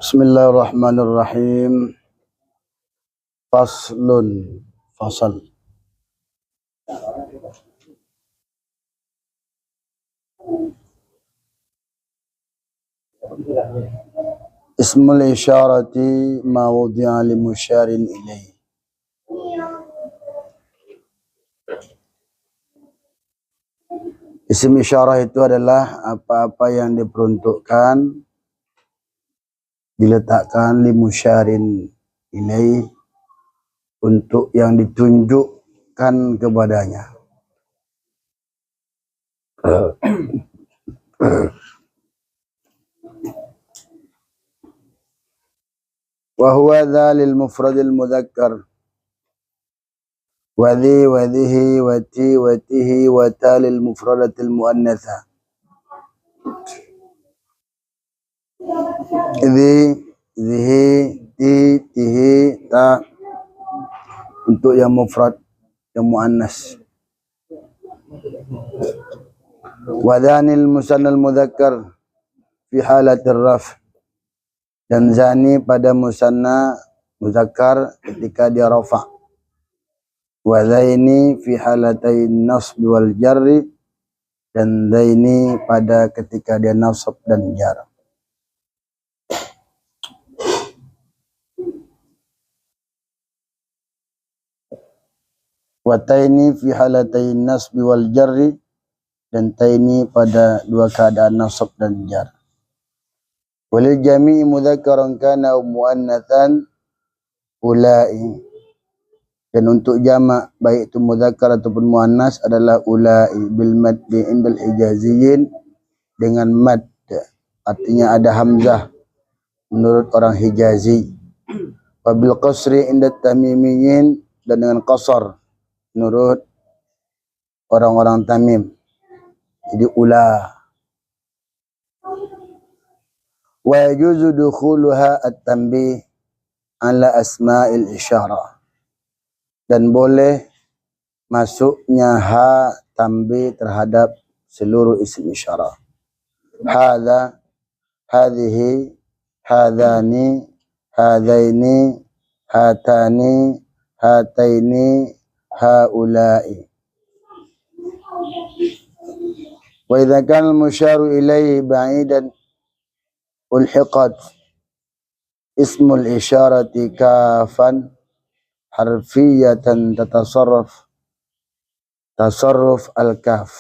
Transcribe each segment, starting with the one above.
Bismillahirrahmanirrahim. Faslun, fasal. Ismul isyarati ma wudi'a li musyarin ilaih. Isim isyarah itu adalah apa-apa yang diperuntukkan, diletakkan li musyarin ilaih, untuk yang ditunjukkan kepadanya. Wa huwa dzalil mufradil mudzakkar wa dhi wa dhihi wa ti wa tihi wa talil mufradatil muannatsa. Dhi, dhihi, ti, tihi, ta untuk yang mufrad, yang muannas. Wa dhanil musannal mudzakkar fi halatir raf, dan zani pada musanna muzakkar ketika dia rafa. Wa dhaini fi halatain nasb wal jarri, dan dhaini pada ketika dia nasab dan jar. Wa taini fi halatain nasb wal jarri, dan taini pada dua keadaan nasab dan jar. Walil jami'i mudzakkaran kana aw muannatsan ulai, dan untuk jamak baik itu mudzakkar ataupun muannas adalah ulai bil maddi indal hijaziyin, dengan mad, artinya ada hamzah menurut orang Hijazi. Wa bil qasri indat tamimiyin, dan dengan qasar menurut orang-orang Tamim. Jadi ula. Wa yajuzu dukhuluha at-tanbih ala asma'il isyarah, dan boleh masuknya ha tanbih terhadap seluruh isim isyarah. Hadza, hadhihi, hadzani, hadzaini, hatani, hataini, haula'i. Wa idza kana al-musyaru ilaihi ba'idan ulhiqat ismul isyarati kafan harfiyatan tatasarraf tasarruf al-kaf.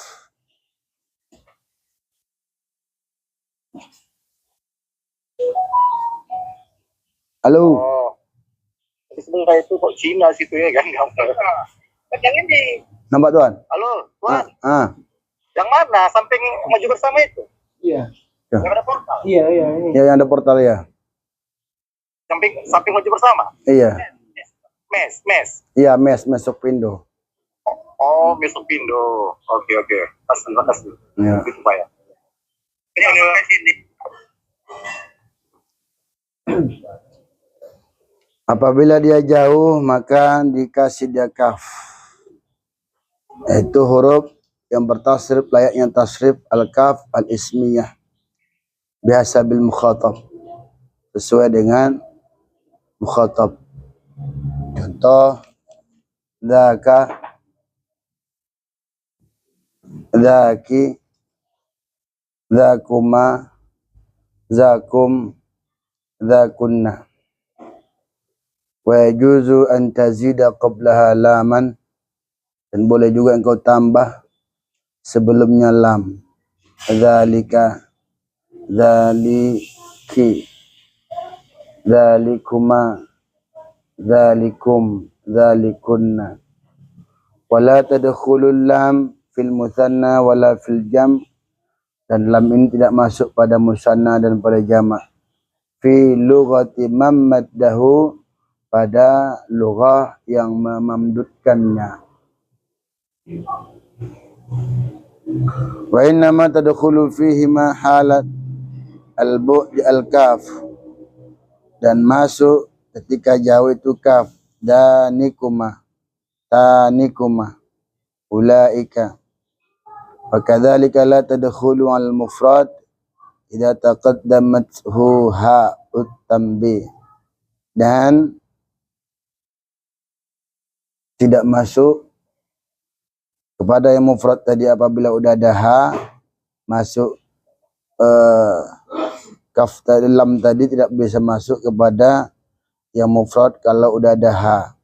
Halo. Oh, sebentar itu kok Cina situ ya kan? Jangan di. Nampak tuan? Halo, tuan. Yang mana? Samping maju bersama itu? Iya. Yang ada portal. Iya, ini. Ya, yang ada portal ya. Samping maju bersama. Iya. Mes. Iya, mes Supindo. Oh, besok Pindo. Oke. Terima kasih. Ya. Gitu Pak ya. Ini sampai sini. Apabila dia jauh maka dikasih dia kaf. Itu huruf yang bertasrif layaknya tasrif al-kaf al-ismiyah. Biasa bil mukhatab. Sesuai dengan mukhatab. Contoh, dzaka, dzaki, dzakuma, dzakum, dzakunna. Wa yajuzu an tazida qablaha laman, dan boleh juga engkau tambah sebelumnya lam. Dzalika, dzaliki, dzalikuma, dzalikum, dzalikunna. Wala tadkhulul lam fil mutsanna wala fil jam', dan lam ini tidak masuk pada musanna dan pada jamak. Fi lughati mammaddahu, pada lughah yang memamdudkannya. Wa innama tadkhulu fihi ma halat al-bu'd al-kaf, dan masuk ketika jauh itu kaf. Danikuma, tanikuma, ulaika. Wa kadzalika la tadkhulu al-mufrad idza taqaddamathu ha tanbih, dan tidak masuk kepada yang mufrad tadi apabila udah ada ha, masuk kaf tadi, lam tadi tidak bisa masuk kepada yang mufrad kalau udah ada ha.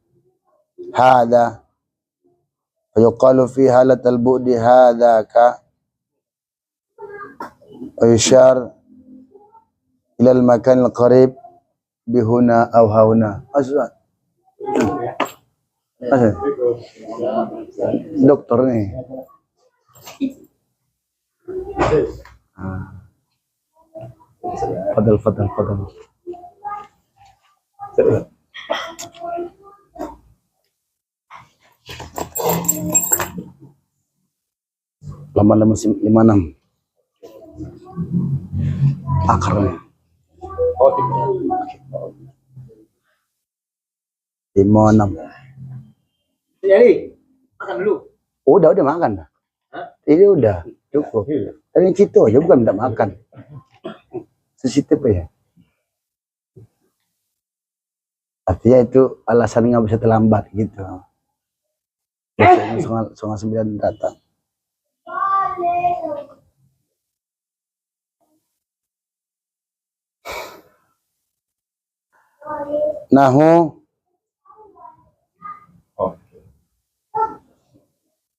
Hadza yuqalu fi halatal bu'di hadzaka wa yushar ila al makan al qarib bihuna aw hauna. Asal dokter nih. Fadal. Lama 56 akarnya. 56. Jadi makan dulu. Udah makan. Ini udah cukup. Tadi situ aja bukan minta makan. Sensitif ya. Artinya itu alasan nggak bisa terlambat gitu. Biasanya 9 datang. Nahu.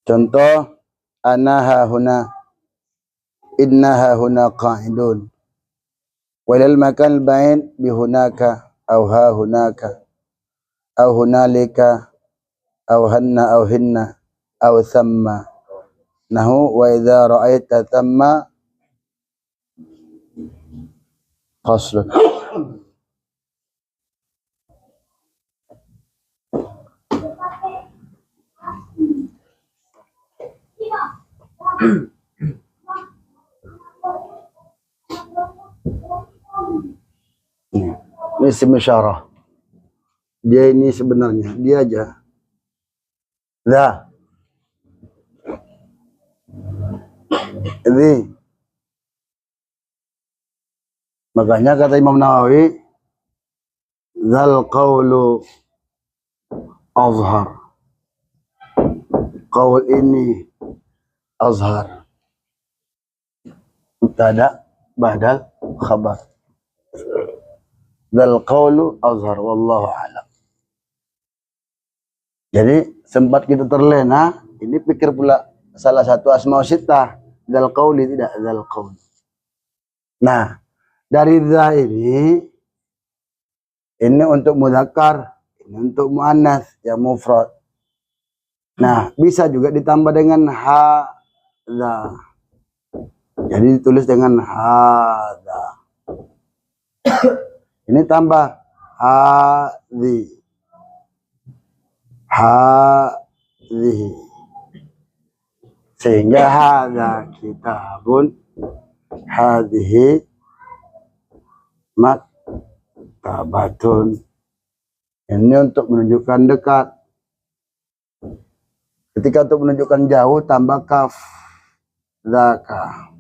Contoh, ana hahuna, inna hahuna qa'idun, walal makan al-ba'id bihunaka, aw hahunaka, aw hunalika, aw hanna, aw hinna, aw thamma. Nahu, wa idha ra'aita thamma qaslun. Ini isim isyarah. Dia ini sebenarnya dia aja. Dah. Ini. Makanya kata Imam Nawawi, zal qawlu azhar. Qaul ini azhar. Mubtada badal khabar. Zal qawlu azhar wallahu a'lam. Jadi sempat kita terlena, ini pikir pula salah satu asma sittah, zal qawli, tidak zal qawl. Nah, dari za ini untuk mudzakkar, ini untuk muannas yang mufrad. Nah, bisa juga ditambah dengan hadza. Jadi ditulis dengan hadza. Ini tambah hadzi. Hadzi. Sehingga hadza kitabun, hadhihi maktabatun. Ini untuk menunjukkan dekat. Ketika untuk menunjukkan jauh tambah kaf, zaka.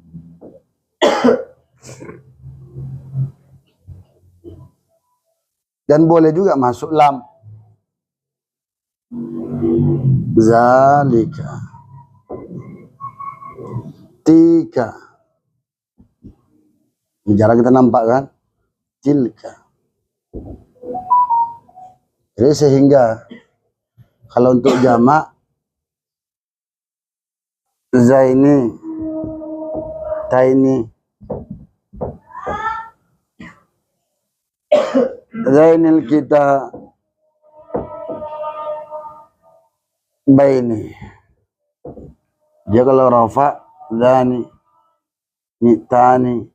Dan boleh juga masuk lam. Zalika. Tika. Ini jarang kita nampak kan? Tilka. Jadi sehingga kalau untuk jamak zaini, taini, zainil kita baini. Dia kalau rafa zani, nitani.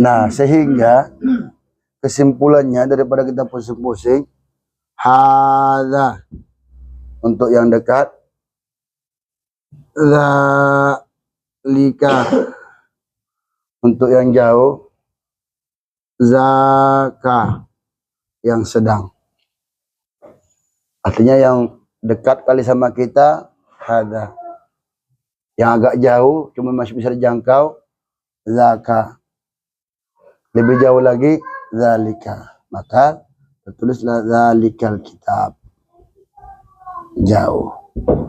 Nah, sehingga kesimpulannya daripada kita pusing-pusing, hadza untuk yang dekat, zalika untuk yang jauh, zaka yang sedang. Artinya yang dekat kali sama kita, hadza. Yang agak jauh cuma masih bisa dijangkau, zaka. Lebih jauh lagi zalika. Maka tertulislah zalikal kitab. Jauh.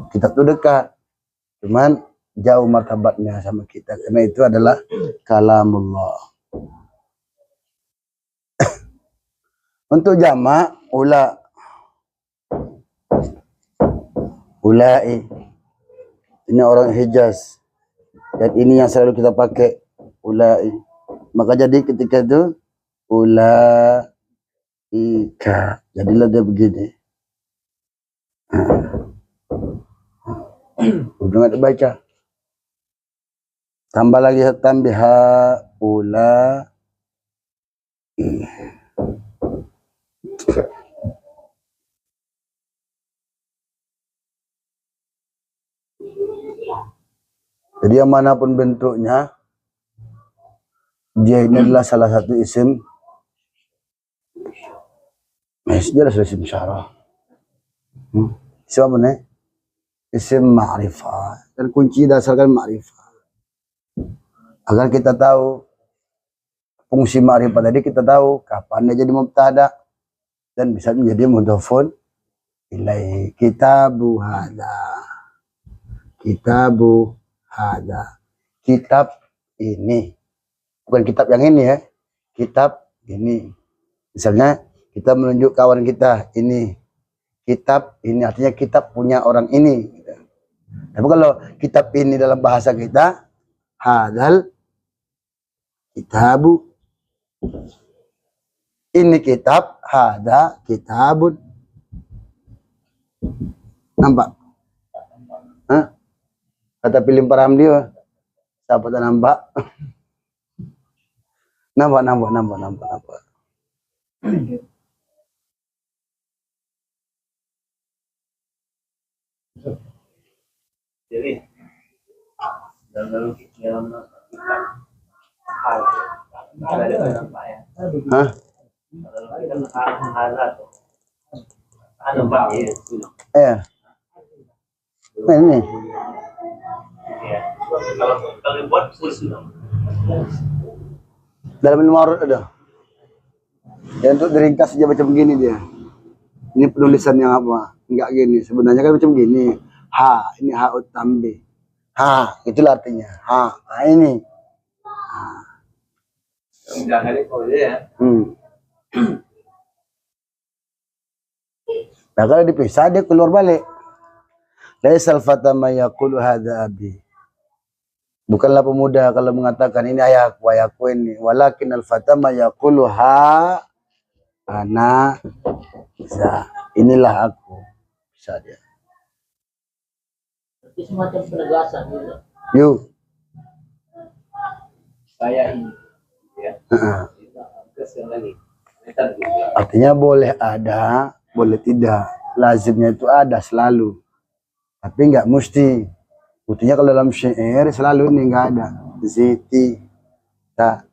Kitab itu dekat. Cuman jauh martabatnya sama kita karena itu adalah kalamullah. Untuk jamak ulai ini orang Hijaz dan ini yang selalu kita pakai ulai. Maka jadi ketika itu ulaika jadilah dia begini. Udah baca. Tambah lagi tambah ulai. Jadi yang manapun bentuknya, dia ini adalah salah satu isim. Dia adalah isim syarah. Isim apa nih? Isim ma'rifah. Dan kunci dasarkan ma'rifah. Agar kita tahu fungsi ma'rifah tadi, kita tahu kapan dia jadi mubtada dan bisa menjadi mudhofun ilaihi. Kitabu hada. Kitab ini. Bukan kitab yang ini ya. Kitab ini. Misalnya kita menunjuk kawan kita ini. Kitab ini artinya kitab punya orang ini. Tapi kalau kitab ini dalam bahasa kita, hadal kitabu. Ini kitab, hada kitabun. Nampak? Hah? Kata film Paramdi, siapa tak nampak? nampak. Jadi dalam Hah? Ini. Kalau buat Dalam ilmu arut ada. Ya untuk diringkas saja macam begini dia. Ini penulisan yang apa? Enggak gini. Sebenarnya kan macam gini. Ini ha'ut tambi. Itulah artinya. Ini. jangan ya. Nah kalau dipisah dia keluar balik. Laisal fata ma yaqulu hadza abi. Bukanlah pemuda kalau mengatakan ini ayahku ini. Walakin al-fata ma yaqulu ana bisa. Inilah aku. Bisa dia. Itu semacam penegasan gitu. Yuk. Saya ini. Ya. Lagi. Artinya boleh ada, boleh tidak. Lazimnya itu ada selalu. Tapi enggak mesti. Buktinya kalau dalam syair selalu ini enggak ada. Ziti. Tak.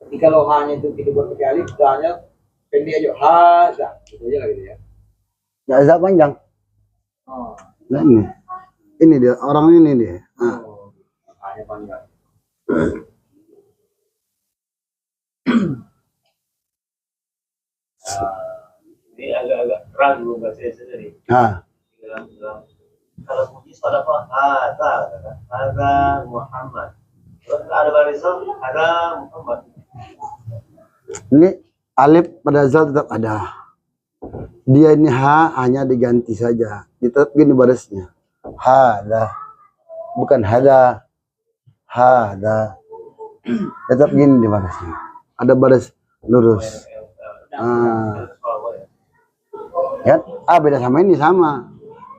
Jadi kalau hanya itu kita buat pakai alif, hanya pendek aja. Haza. Gitu aja lah gitu ya. Enggak ada panjang. Nah ini. Ini dia, orang ini dia. Hanya panjang. Ini agak-agak ragu bahasa saya sendiri. Kalau puji salah apa? Ada Muhammad. Terus ada barisan, ada Muhammad. Ini alif pada zal tetap ada. Dia ini hanya diganti saja. Tetap gini barisnya. Hada. Bukan hada. Tetap gini di barisnya. Ada baris lurus. Ya, beda sama ini sama.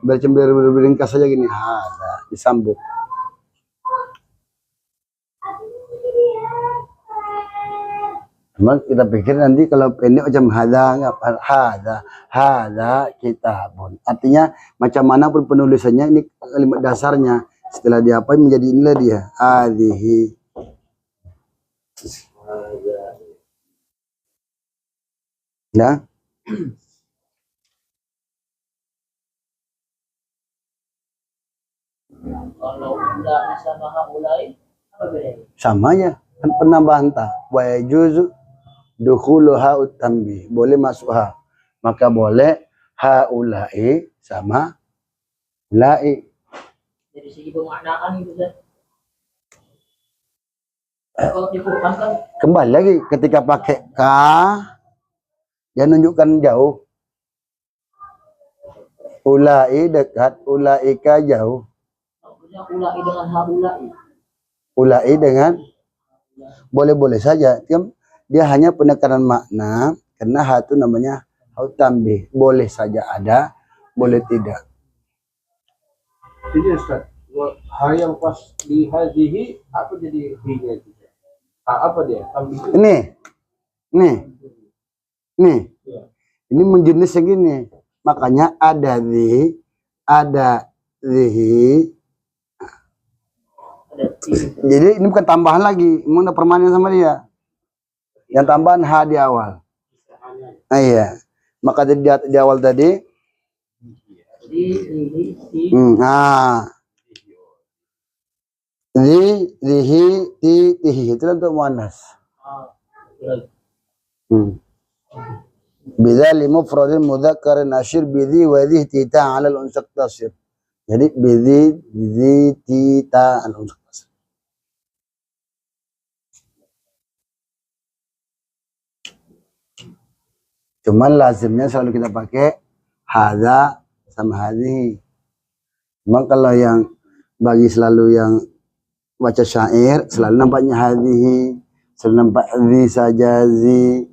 Berringkas saja gini. Hada. Disambung. Cuma kita pikir nanti kalau pendek macam hada kitabun. Artinya macam mana pun penulisannya ini kalimat dasarnya. Setelah diapain menjadi inilah dia. Hadhihi. Nah. Kalau ulai sama haulai apa bedanya? Sama aja. Kan penambahan ta. Wa yajuzu dukhulu ha'ut tanbih. Boleh masuk ha. Maka boleh haulai sama ulai. Dari segi pemaknaan itu kan. Kalau di Quran kan Kembali lagi ketika pakai ka, dia nunjukkan jauh. Ulai dekat, ulaika jauh. maksudnya ulai dengan haulai. Ulai dengan boleh-boleh saja. Dia hanya penekanan makna karena ha itu namanya ha'ut tanbih. Boleh saja ada, boleh tidak. Jadi Ustaz, ha yang pas di hadhihi apa jadi hi-nya itu? Apa dia? Ini. Ini menjenis segini. Makanya ada zihi. Jadi ini bukan tambahan lagi. Ini udah permanen sama dia. Yang tambahan ha di awal. Nah, iya. Maka di awal tadi. Zihi, tihi. Itu untuk muannas. Bidzali mufradin mudzakkarin asyir bidhi wa dhih tita 'ala al-unsa tasir. Jadi bidhi tita al-unsa tasir. Cuman lazimnya selalu kita pakai hadza sama hadhihi. Memang kalau yang bagi selalu yang baca syair selalu nampaknya hadhihi, selalu nampak zi saja zi.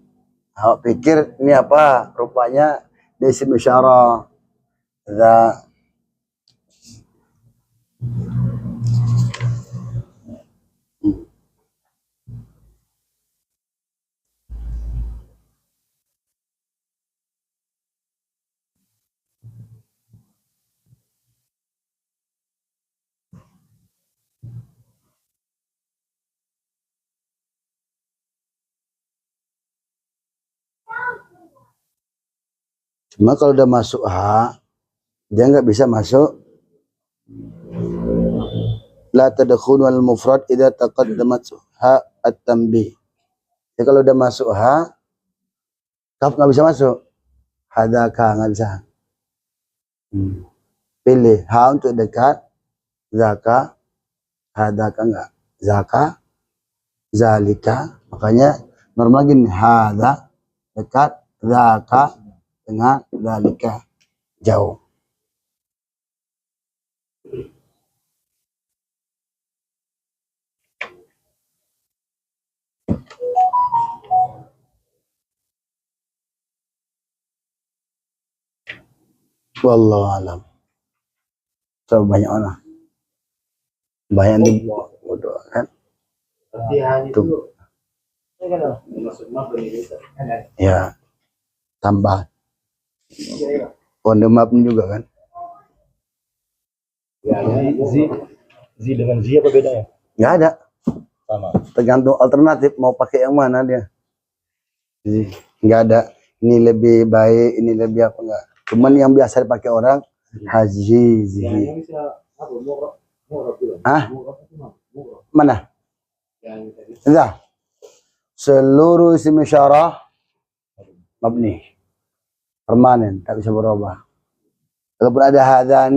Awak pikir ini apa? Rupanya dia isim isyarah. Za. Cuma kalau udah masuk ha, dia nggak bisa masuk la tadkhulu al mufrad idza taqaddamat ha at-tanbih. Jadi kalau udah masuk ha, kaf nggak bisa masuk. Hadaka nggak bisa. Pilih ha untuk dekat, zaka, hadaka enggak. Zaka, zalika. Makanya normal gini, hada dekat, zaka dengan zalika jauh. Wallahu alam. Terlalu banyak orang. Banyak di bodoh kan. Tuh. Ya. Tambah. Pondemap juga kan. Ya, zi dengan zi apa bedanya? Nggak ada. Sama. Tergantung alternatif mau pakai yang mana dia. Jadi nggak ada. Ini lebih baik, ini lebih apa enggak. Cuman yang biasa dipakai orang haji zihi. Mana? Enggak. Seluruh isim isyarah mabni. Permanen, tak bisa berubah. Kalaupun ada hadza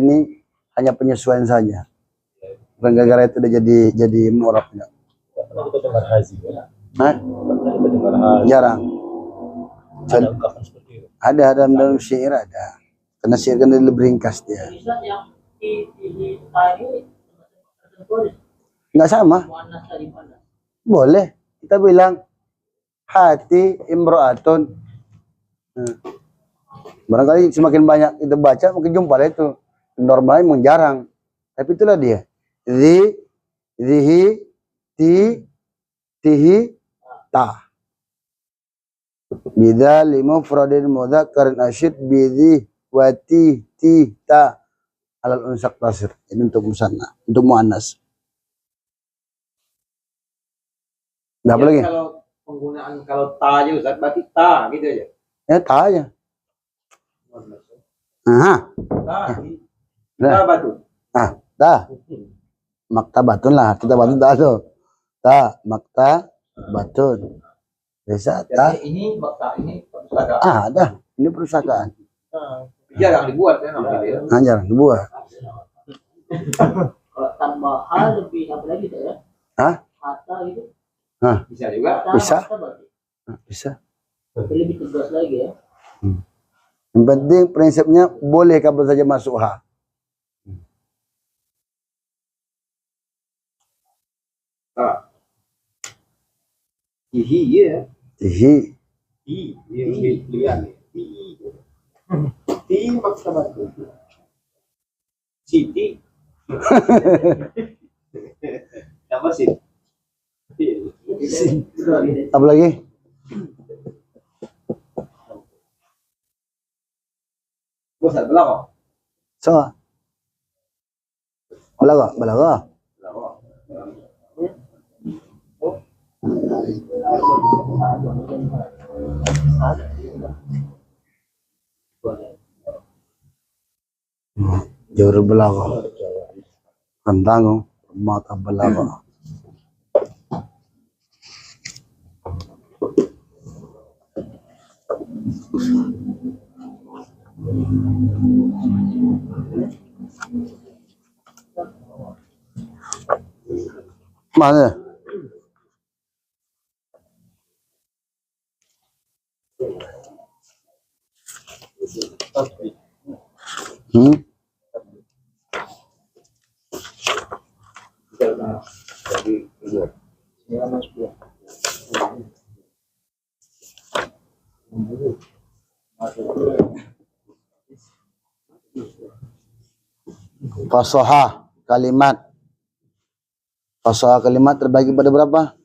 ini hanya penyesuaian saja. Bukan gara-gara itu udah jadi mu'rabnya. Pernah kita dengar hazi ya? Hah? Pernah kita dengar hazi. Jarang. Ada ungkapan seperti itu. Ada dalam syair ada. Karena syair kan lebih ringkas dia. Bisa yang di tadi Enggak sama. muannas tadi mana? Boleh. Kita bilang hati imro'atun. Barangkali semakin banyak kita baca mungkin jumpa itu. Normalnya memang jarang. Tapi itulah dia. Zihi, tihi, ta. Bidzali mufradin mudzakkarin asyid bidhi wa ti ta alal unsak tasir. Ini untuk musanna, untuk muannas. Enggak apa lagi? Kalau penggunaan kalau ta aja Ustaz, berarti ta gitu aja. Ya ta aja. Nah, Ta. Dah. batu. Dah. Maktabatun lah. Kita batun dah tu. Ta, maktabatun. Bisa ta. Jadi ini makta ini perpustakaan. Dah. Ini perpustakaan. Jarang dibuat ya namanya dia. Jarang dibuat. Kalau tambah hal lebih apa lagi tuh ya? Kata gitu. Bisa juga. Kata, Bisa. kata berarti. Bisa. Lebih tegas lagi ya. Yang penting prinsipnya boleh kapan saja masuk ha. Hihi ya. Tihi. Hihi pilihan. Hihi makta batu. Siti. Apa sih? Apa lagi? Bosan belakang. So. Balaga. Jauh balaga. Kantang mata balaga. Mana? Fasoha kalimat. Fasoha kalimat terbagi pada berapa?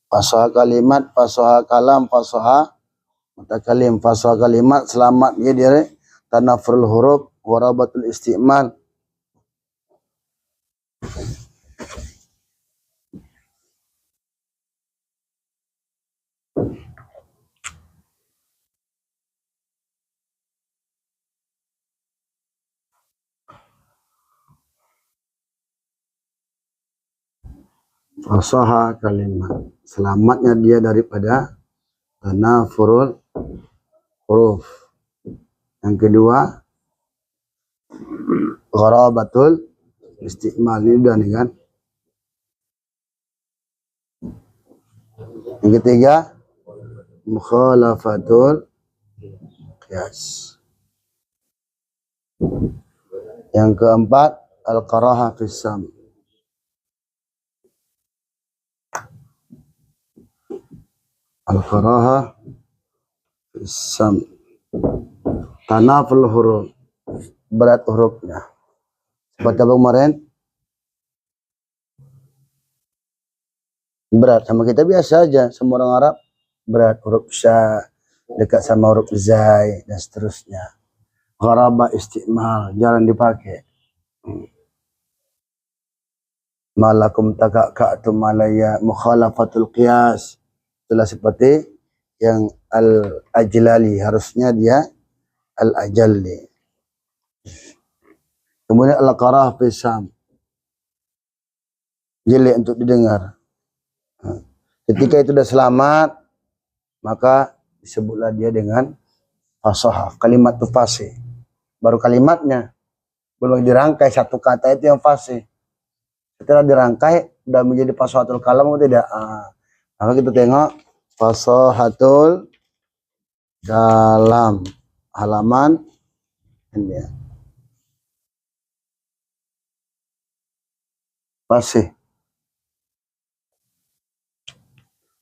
Fasoha kalimat, fasoha kalam, fasoha mutakalim. Fasoha kalimat selamat dia dari tanafurul huruf, warabatul istimal. Fasoha kalimat selamatnya dia daripada tanafurul huruf. Yang kedua gharabatul istimal, ini udah nih kan. Yang ketiga mukhalafatul qiyas. Yang keempat al-karaha fis sam. Al-karaha fis sam. Tanaful huruf, berat hurufnya. Seperti apa kemarin? Berat sama kita biasa aja, semua orang Arab berat, huruf sya dekat sama huruf zai dan seterusnya. Gharaba istimal jarang dipakai. Malakum taka'tum malaya mukhalafatul qiyas. Itulah seperti yang al-ajlali, harusnya dia al-ajalli. Kemudian al-qarah fisam, jelek untuk didengar. Ketika itu sudah selamat, maka disebutlah dia dengan fasoha. Kalimat itu fasih. Baru kalimatnya, belum dirangkai satu kata itu yang fasih. Setelah dirangkai, sudah menjadi fasohatul kalam atau tidak? Maka kita tengok fasohatul kalam, halaman ini ya. Fasih.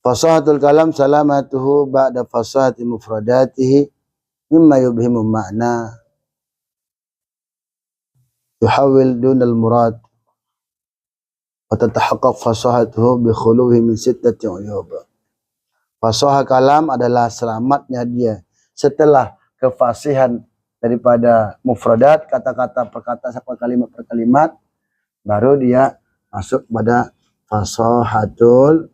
Fasahatul kalam salamatuhu ba'da fasahati mufradatihi mimma yubhimu ma'na yuhawil dunal murad wa tatahaqqaq fasahatuhu bi khuluhi min sittati uyub. Fasahah kalam adalah selamatnya dia setelah kefasihan daripada mufradat, kata-kata perkataan sampai kalimat per kalimat, baru dia masuk pada fasahatul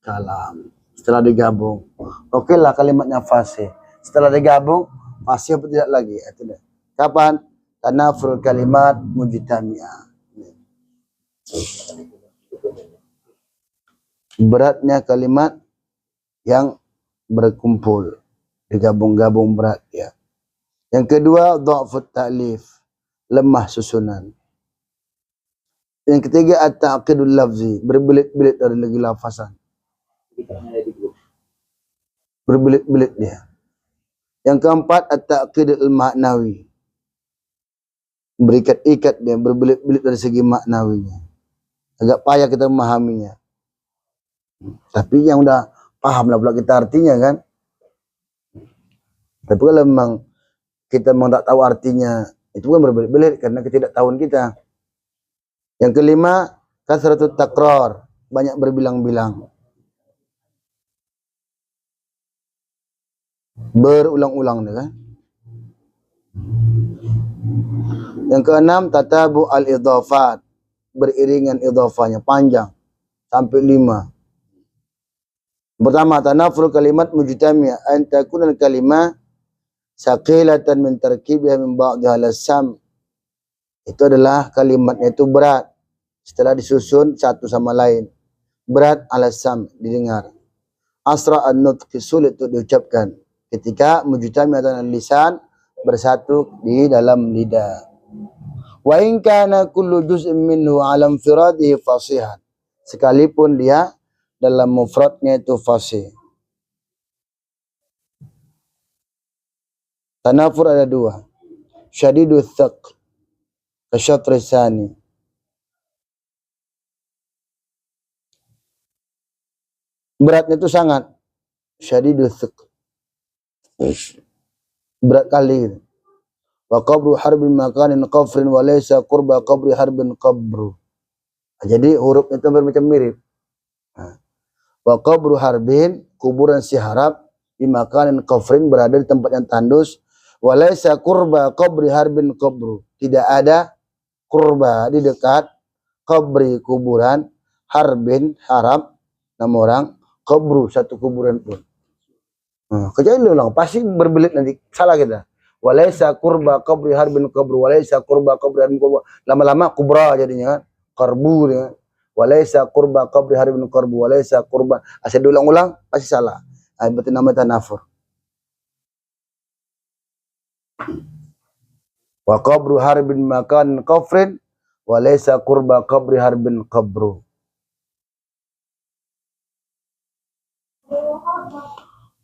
kalam. Setelah digabung, oke lah kalimatnya fasih. Setelah digabung masih apa tidak lagi? Itu dah. Kapan? Tanafurul kalimat mujtami'ah. Beratnya kalimat yang berkumpul, digabung-gabung berat ya. Yang kedua, dha'fut ta'lif, lemah susunan. Yang ketiga, at-ta'qidul lafzi, berbelit-belit dari lagi lafasan. Berbelit-belit dia. Yang keempat, at-ta'qidul maknawi, berikat-ikat dia, berbelit-belit dari segi maknawinya. Agak payah kita memahaminya. Tapi yang udah paham lah pula kita artinya kan. Tapi kalau memang kita memang tak tahu artinya, itu kan berbelit-belit karena ketidaktahuan kita. Yang kelima, kasratut takrar, banyak berbilang-bilang. Berulang-ulang dia kan. Yang keenam, tatabu al-idhafat, beriringan idhafanya panjang sampai 5. Pertama, tanafur kalimat mujtami'ah, an takuna al-kalimah saqilatan min tarkibiha min ba'dha al-sam. Itu adalah kalimatnya itu berat setelah disusun satu sama lain. Berat al-sam, didengar. Asra an-nutqi, sulit untuk diucapkan ketika mujtami'atan al-lisan, bersatu di dalam lidah. Wa in kana kullu juz'in minhu 'ala infiradihi fasihan, sekalipun dia dalam mufradnya itu fasih. Tanafur ada 2. Syadidul thaq, kasyatri sani. Beratnya itu sangat. Syadidul thaq, berat kali. Wa qabru harbin makanin qafrin wa laysa qurba qabri harbin qabru. Jadi hurufnya itu macam mirip. Wa qabru harbin, kuburan si harab, di makanin qafrin, berada di tempat yang tandus. Wa laysa qurba qabri harbin qabru, tidak ada qurba, di dekat, qabri, kuburan, harbin, harab, 6 orang, qabru, satu kuburan pun. Kejadian ulang, pasti berbelit nanti, salah kita. Walaysa qurba qabri harbin qabru, walaysa qurba qabri harbin qabru. Lama-lama kubra jadinya kan, qarbu ya. Walaysa qurba qabri harbin qarbu, walaysa qurba. Asal diulang-ulang pasti salah. Berarti nama tanafur. Wa qabru harbin makan qafrin, walaysa qurba qabri harbin qabru.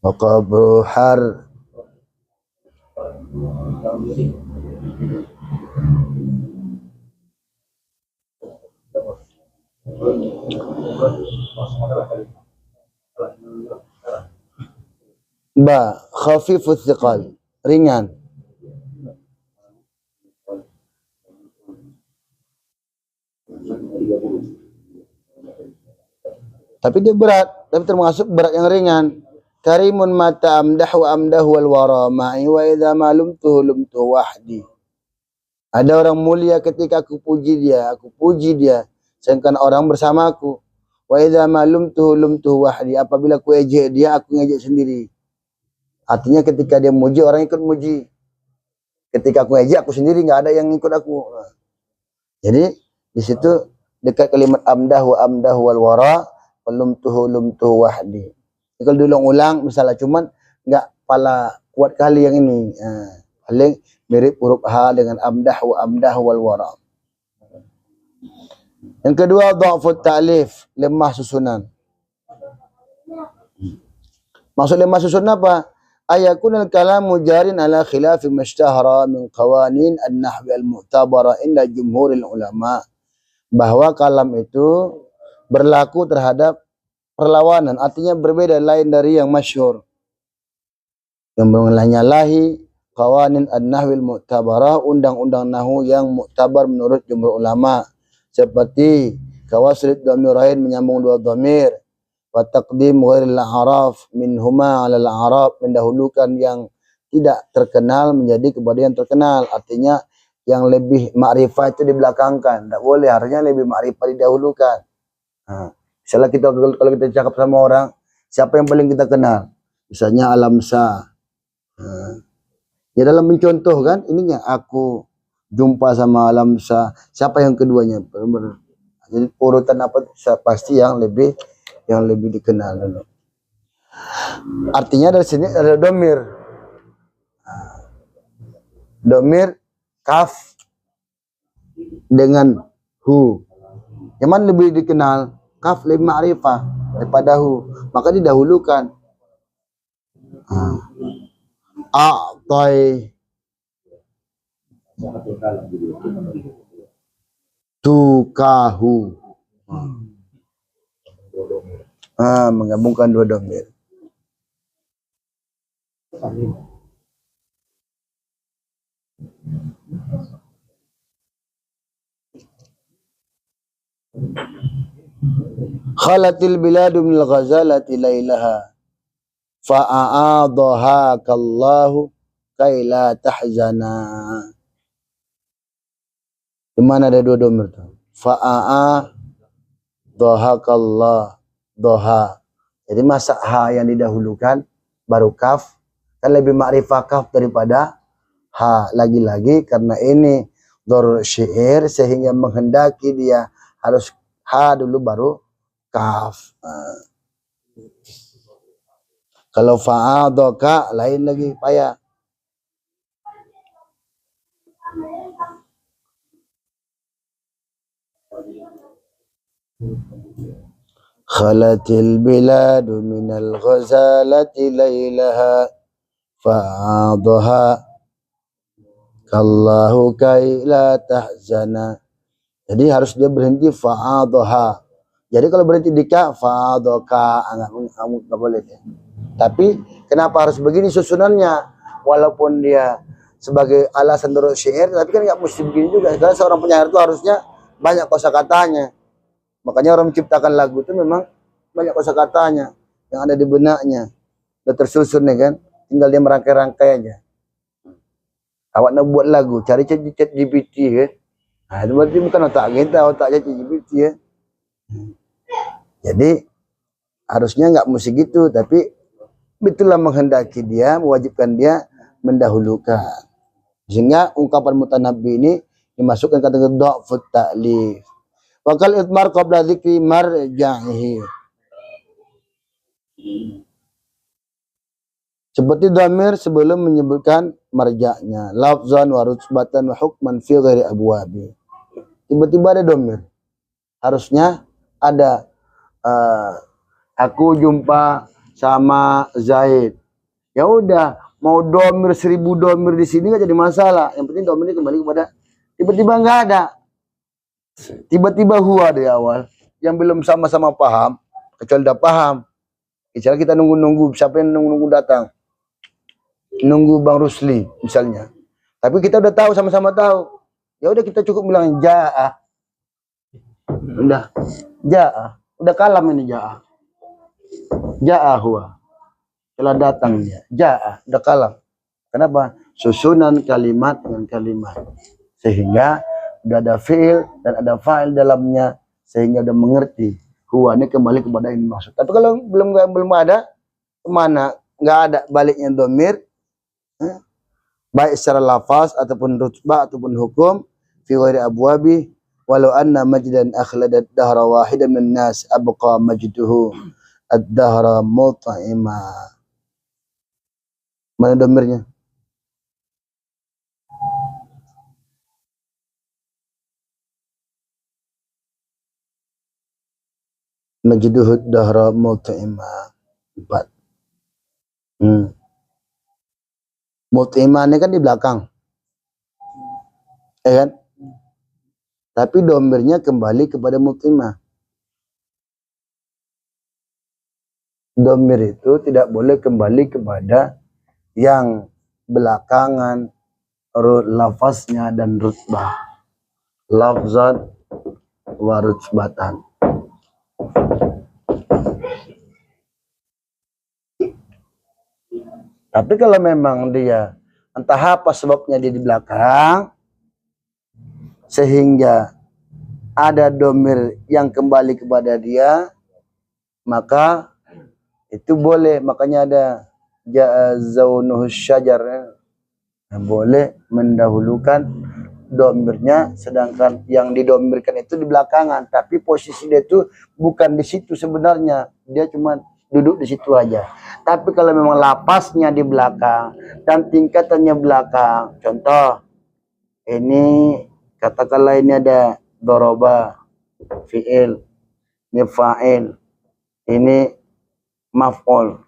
Wa qabru har ba khafifut thiqal, ringan. Tapi dia berat, tapi termasuk berat yang ringan. Karimun mata amdahu amdahu wal wara ma'i wa idza malumtuhu lumtuhu wahdi. Ada orang mulia ketika aku puji dia, sedangkan orang bersamaku. Wa idza malumtuhu lumtuhu wahdi, apabila aku ejek dia, aku ngejek sendiri. Artinya ketika dia muji, orang ikut muji. Ketika aku ngejek, aku sendiri, enggak ada yang ikut aku. Jadi di situ dekat kalimat amdahu amdahu wal wara, lumtuhu wahdi. Kalau diulang-ulang misalnya, cuman enggak pala kuat kali yang ini. Paling mirip huruf ha dengan amdahu wal wara. Yang kedua, dha'fut ta'lif, lemah susunan. Maksud lemah susunan apa? Ayakunal kalamu jarin ala khilafi mashtahara min qawanin an-nahwi al-mu'tabara inda jumhuril ulama. Bahwa kalam itu berlaku terhadap perlawanan, artinya berbeda, lain dari yang masyhur, yang menyalahi qawanin an-nahwil mu'tabarah, undang-undang nahwu yang mu'tabar menurut jumhur ulama, seperti kawaslid dhamirain, menyambung dua dhamir, wa taqdim ghairil a'raf minhuma 'ala al-a'rab, mendahulukan yang tidak terkenal menjadi kepada yang terkenal, artinya yang lebih makrifah itu dibelakangkan, tidak boleh, harusnya lebih makrifah didahulukan. Misalnya kalau kita cakap sama orang, siapa yang paling kita kenal? Misalnya Alamsa. Ya dalam mencontoh kan, ininya aku jumpa sama Alamsa, siapa yang keduanya? Jadi urutan apa pasti yang lebih dikenal dulu. Artinya dari sini ada domir. Domir kaf dengan hu. Yang mana lebih dikenal? Kaf lebih ma'rifah daripada hu. Maka didahulukan. A'tai tukahu. Menggabungkan dua domir. Khalatil biladu minal ghazalati lailaha fa'a'adhaha kallahu kaila tahzana. Di mana ada dua domir tuh? Fa'a'adhaha kallah, doha. Jadi masa ha yang didahulukan baru kaf, kan lebih ma'rifah kaf daripada ha. Lagi-lagi karena ini dhurur syair sehingga menghendaki dia harus ha dulu baru kaf. Kalau fa'adhaka lain lagi payah. Khalatil biladu minal ghazalati laylaha fa'adhaha kallahu kai la tahzana. Jadi harus dia berhenti fa'adhaha. Jadi kalau berhenti di ka fa'adhaka enggak boleh dia. Tapi kenapa harus begini susunannya? Walaupun dia sebagai alasan dhurur syair, tapi kan enggak mesti begini juga. Karena seorang penyair itu harusnya banyak kosakatanya. Makanya orang menciptakan lagu itu memang banyak kosakatanya yang ada di benaknya. Udah tersusun ya kan, tinggal dia merangkai-rangkai aja. Awak nak buat lagu, cari chat GPT kan. Nah, itu berarti bukan otak kita, otaknya chat GPT ya. Jadi harusnya nggak mesti gitu, tapi itulah menghendaki dia, mewajibkan dia mendahulukan. Sehingga ungkapan mutanabbi ini dimasukkan kategori dha'fut ta'lif. Wakal idmar qabla dzikri marja'ihi. Seperti dhamir sebelum menyebutkan marja'nya. Lafzan wa rutbatan wa hukman fi ghairi abwabi. Tiba-tiba ada dhamir. Harusnya ada aku jumpa sama Zaid. Ya udah, mau dhamir 1000 dhamir di sini nggak jadi masalah. Yang penting dhamir ini kembali kepada tiba-tiba nggak ada. Tiba-tiba huwa dari awal yang belum sama-sama paham, kecuali udah paham. Misalnya kita nunggu-nunggu siapa yang nunggu datang, nunggu Bang Rusli misalnya. Tapi kita udah tahu, sama-sama tahu. Ya udah kita cukup bilang ja'a. Udah ja'a, udah kalam ini ja'a. Ja'a huwa. Telah datang dia. Ja'a, udah kalam. Kenapa? Susunan kalimat dengan kalimat. Sehingga udah ada fi'il dan ada fa'il dalamnya, sehingga udah mengerti huwa ini kembali kepada ini maksud. Tapi kalau belum ada, kemana? Nggak ada baliknya dhamir, baik secara lafaz ataupun rutbah ataupun hukum fi ghairi abwabi. Walau anna majdan akhladat dahra wahidan min nas abqa majduhu ad-dahra mut'ima. Mana dhamirnya? Majduhud dahra mut'ima. 4. Mut'ima ini kan di belakang, ya kan? Tapi dhamirnya kembali kepada mut'ima. Dhamir itu tidak boleh kembali kepada yang belakangan, lafaznya dan rutbah. Lafzan wa rutbatan. Tapi kalau memang dia entah apa sebabnya dia di belakang, sehingga ada dhamir yang kembali kepada dia, maka itu boleh. Makanya ada ja'a zaunuhu syajar. Boleh mendahulukan domirnya, sedangkan yang didomirkan itu di belakangan, tapi posisi dia itu bukan di situ sebenarnya, dia cuma duduk di situ aja. Tapi kalau memang lapasnya di belakang dan tingkatannya belakang, contoh ini katakanlah ini ada doroba fi'il, ini fa'il, ini maf'ul,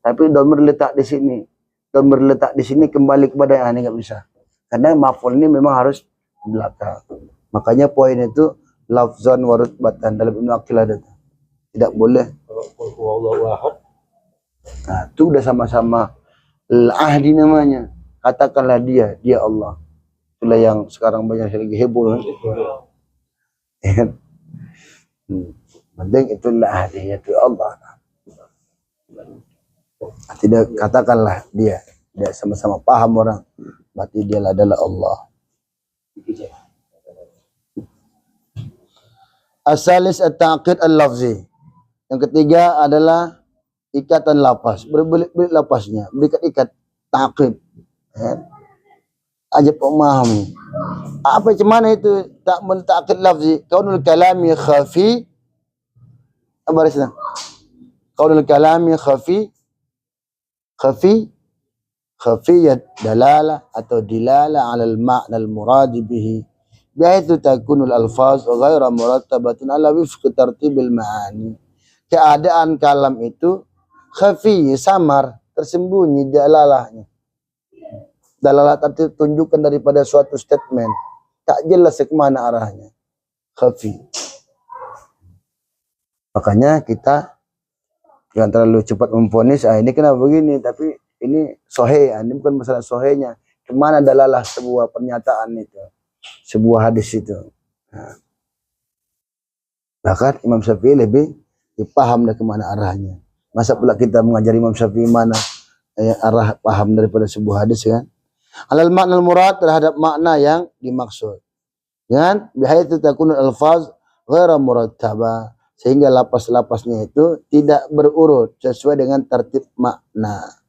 tapi domir letak di sini, domir letak di sini kembali kepada yang ini nggak bisa. Karena maf'ul ini memang harus di belakang. Makanya poin itu lafzan wa rutbatan dalam Ibnu Aqil ada. Tidak boleh. Nah, itu udah sama-sama al-ahdi namanya. Katakanlah dia Allah. Itulah yang sekarang banyak lagi heboh. Penting itulah ahdi, itu Allah. Tidak, katakanlah dia sama-sama paham orang. Berarti dia adalah Allah. Asalis at-ta'qid al-lafzi. Yang ketiga adalah ikatan lapas. Berbelit-belit lapasnya. Berikat-ikat ta'qid. Aja memahami. Apa macam itu ta'qid lafzi? Kaunul kalami khafi. Apa rasanya? Kaunul kalami khafi. Khafiyat dalalah atau dilalah ala al-ma'na al-murad bihi bihaitsu takunul alfaz ghairu murattabatin ala wifqi tartibil ma'ani. Keadaan kalam itu khafi, samar, tersembunyi dalalahnya. Dalalah arti tunjukkan daripada suatu statement, tak jelas kemana arahnya. Khafi. Makanya kita jangan terlalu cepat memvonis, ini kenapa begini, tapi ini soheh, ini bukan masalah sohehnya. Kemana dalalah sebuah pernyataan itu, sebuah hadis itu. Nah. Bahkan Imam Syafi'i lebih dipaham dari kemana arahnya. Masa pula kita mengajari Imam Syafi'i mana arah paham daripada sebuah hadis kan? Alal makna murad, terhadap makna yang dimaksud. Dengan bihaitsu takunul alfaz ghairu murattaba, sehingga lapas-lapasnya itu tidak berurut sesuai dengan tertib makna.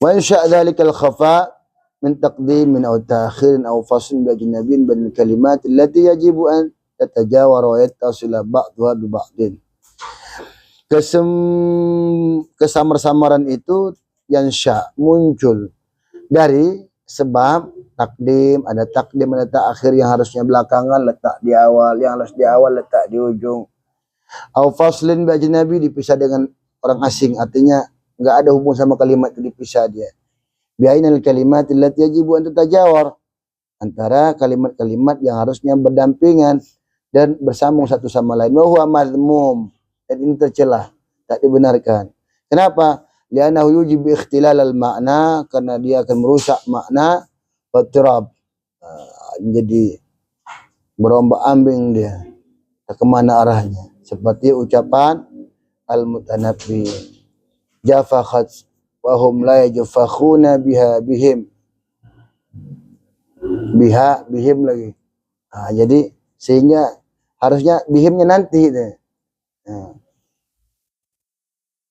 Wa insya dzalika al-khafa min taqdimin aw ta'khirin aw faslin bi ajnabiyyin bain al-kalimat allati yajibu an tatajawara wa yattasila ba'daha bi ba'din. Kesamar-samaran itu yang muncul dari sebab takdim, ada ta'khir yang harusnya belakangan letak di awal, yang harus di awal letak di ujung. Au faslin bi ajnabi, dipisah dengan orang asing, artinya enggak ada hubungan sama kalimat itu, dipisah dia. Biainal kalimat allati yajibu an tatajawar, antara kalimat-kalimat yang harusnya berdampingan dan bersambung satu sama lain. Wa huwa madhmum, dan ini tercelah, tak dibenarkan. Kenapa? Li'annahu yujibu ikhtilal al-ma'na, karena dia akan merusak makna, wa tirab, jadi berombak-ambing dia, tak kemana arahnya. Seperti ucapan al-mutanabbi, jafakhat wa hum la yajfakhuna bihim lagi. Jadi sehingga harusnya bihimnya nanti itu.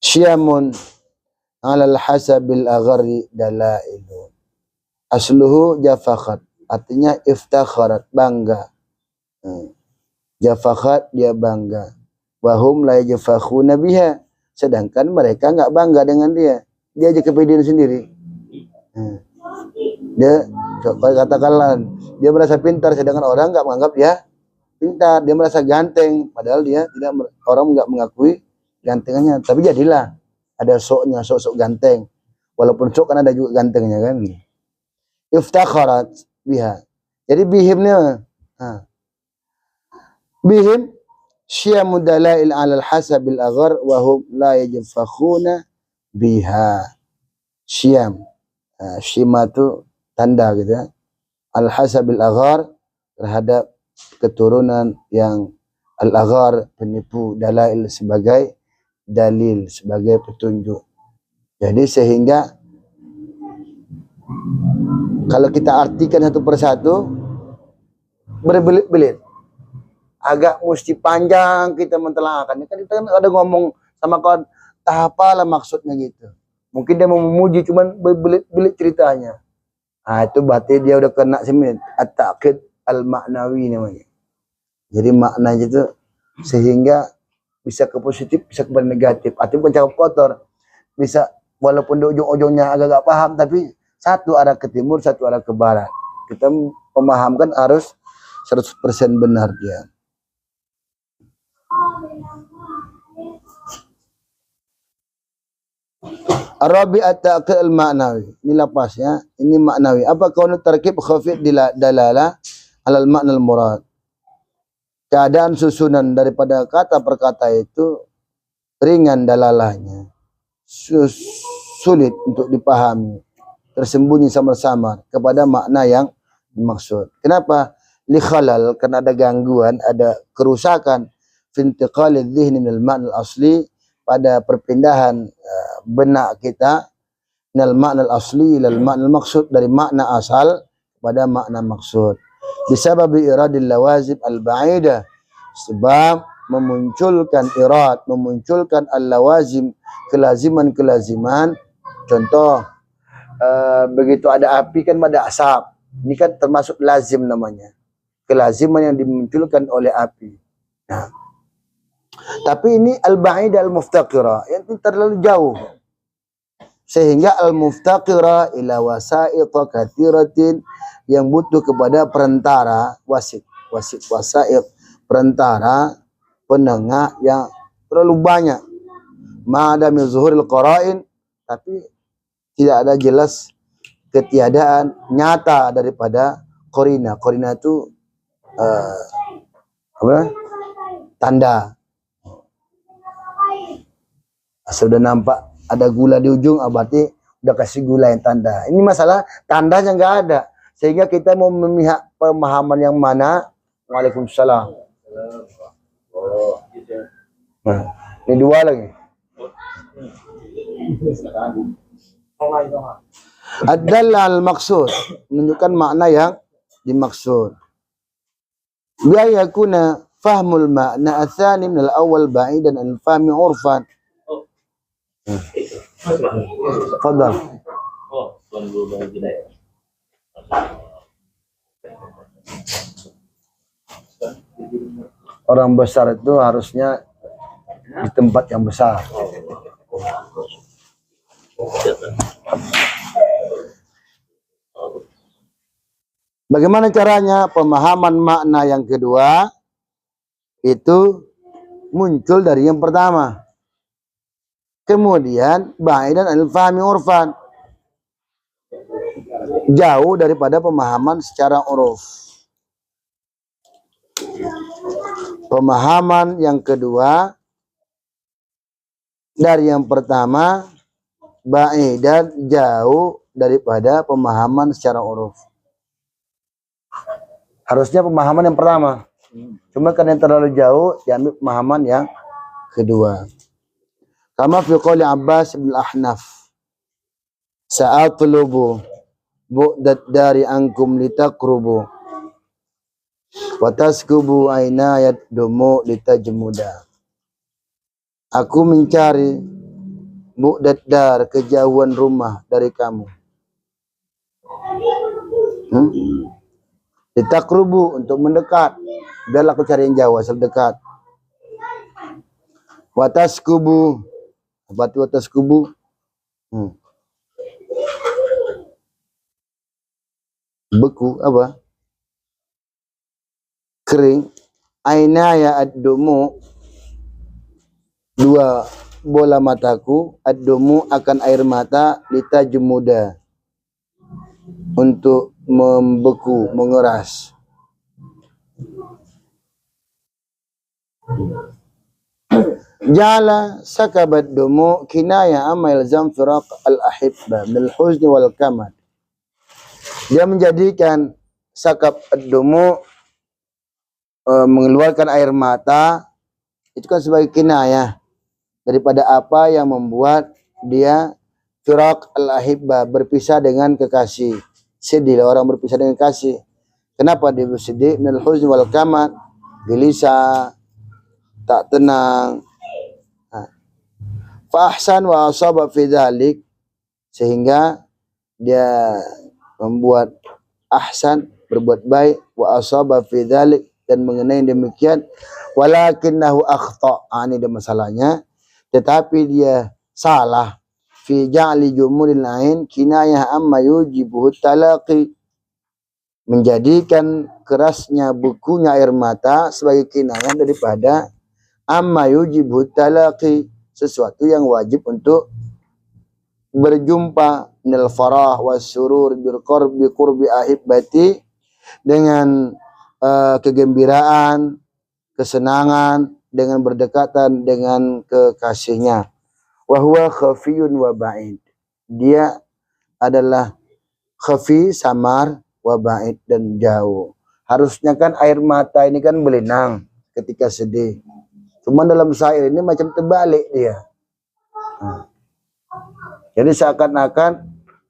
Syamun alal hasabil agharri dalailu. Asluhu jafakhat, artinya iftakharat, bangga. Jafakhat, dia bangga. Wahum la yajfakhuna biha, sedangkan mereka enggak bangga dengan dia. Dia aja kepedean sendiri. Dia katakanlah dia merasa pintar, sedangkan orang enggak menganggap dia pintar. Dia merasa ganteng, padahal dia tidak, orang enggak mengakui gantengannya. Tapi jadilah ada soknya, sok ganteng. Walaupun sok kan ada juga gantengnya kan. Iftakharat biha. Jadi bihimnya, bihim syiamu dalail alal hasabil aghar wa hum la yajfakhuna biha. Syiam, syima itu tanda gitu ya. Al hasabil aghar, terhadap keturunan yang al aghar, penipu, dalail sebagai dalil, sebagai petunjuk. Jadi sehingga kalau kita artikan satu persatu berbelit-belit. agak mesti panjang kita mentelaakan. Kan kita ada ngomong sama kawan, apalah maksudnya gitu. Mungkin dia mau memuji cuman belit-belit ceritanya. Ah itu berarti dia udah kena semen at-ta'qid al-ma'nawi namanya. Jadi maknanya itu sehingga bisa ke positif, bisa ke negatif. Artinya bukan cakap kotor. Bisa walaupun di ujung-ujungnya agak-agak paham, tapi satu arah ke timur, satu arah ke barat. Kita memahamkan harus 100% benar dia. Arabi at-ta'qid al-ma'nawi. Ini lapasnya, ini maknawi. Apa kaunu tarkib khafid dalalah alal makna al-murad. Keadaan susunan daripada kata per kata itu ringan dalalahnya. Sulit untuk dipahami. Tersembunyi sama-sama kepada makna yang dimaksud. Kenapa? Li khalal, karena ada gangguan, ada kerusakan fi intiqalidz dzihni minal ma'na al-asli, pada perpindahan benak kita minal makna al-asli ilal makna al-maksud, dari makna asal pada makna maksud. Bisababi iradil lawazim al-ba'idah, sebab memunculkan irad, memunculkan al-lawazim, kelaziman-kelaziman. Contoh, begitu ada api kan ada asap. Ini kan termasuk lazim namanya. Kelaziman yang dimunculkan oleh api. Nah, tapi ini al-ba'id al-muftaqira, yang terlalu jauh. Sehingga al-muftaqira ila wasa'id katsiratin, yang butuh kepada perantara, wasit, wasa'id, perantara, penengah yang terlalu banyak. Ma'adami zuhuril qara'in, tapi tidak ada jelas ketiadaan nyata daripada qarina. Qarina itu tanda. Sudah nampak ada gula di ujung, berarti udah kasih gula yang tanda. Ini masalah tandanya nggak ada, sehingga kita mau memihak pemahaman yang mana. Waalaikumsalam. Nah, ini dua lagi. Ad-dalla al-maqsud, menunjukkan makna yang dimaksud. Biaya kuna fahmul makna atsani min al-awwal ba'idan al-fahmi urfan. Fadal. Orang besar itu harusnya di tempat yang besar. Bagaimana caranya? Pemahaman makna yang kedua itu muncul dari yang pertama. Kemudian ba'idan anil fahmi urfan, jauh daripada pemahaman secara uruf. Pemahaman yang kedua dari yang pertama, ba'idan, jauh daripada pemahaman secara uruf. Harusnya pemahaman yang pertama, cuma karena yang terlalu jauh diambil pemahaman yang kedua. Kama fi qouli Abbas bin Ahnaf, sa'atlubu bu'dat dari ankum litaqrubu wa taskubu aynayat dumu litajmuda. Aku mencari bu'dat dar, kejauhan rumah dari kamu. Litaqrubu, untuk mendekat. Biarlah aku cari yang jauh, asal dekat. Wa taskubu, berarti watas kubu beku, apa, kering. Ainaya ad-dumu, dua bola mataku, ad-dumu akan air mata, litajmuda, untuk membeku, mengeras. Jala sakabat dumu kinaya amma ilzam firaq al-ahibba bil huzni wal kamad. Dia menjadikan sakab ad-dumu, mengeluarkan air mata, itu kan sebagai kinayah daripada apa yang membuat dia firaq al-ahibba, berpisah dengan kekasih. Sedih orang berpisah dengan kasih. Kenapa dia bersedih? Minal huzni wal kamad, gelisah, tak tenang. Fa ahsan wa asaba fi dzalik, sehingga dia membuat ahsan, berbuat baik, wa asaba fi dzalik, dan mengenai demikian, walakinnahu akhta, ini dia masalahnya, tetapi dia salah fi ja'li jumuril ain kinayah amma yujibuhu talaqi, menjadikan kerasnya bukunya air mata sebagai kinayah daripada amma yujibuhu talaqi, sesuatu yang wajib untuk berjumpa, minal farah was surur bil qurbi ahibati, dengan kegembiraan, kesenangan dengan berdekatan dengan kekasihnya. Wa huwa khafiyun wa ba'id, dia adalah khafi, samar, wa ba'id, dan jauh. Harusnya kan air mata ini kan belinang ketika sedih, cuma dalam syair ini macam terbalik dia. Jadi seakan-akan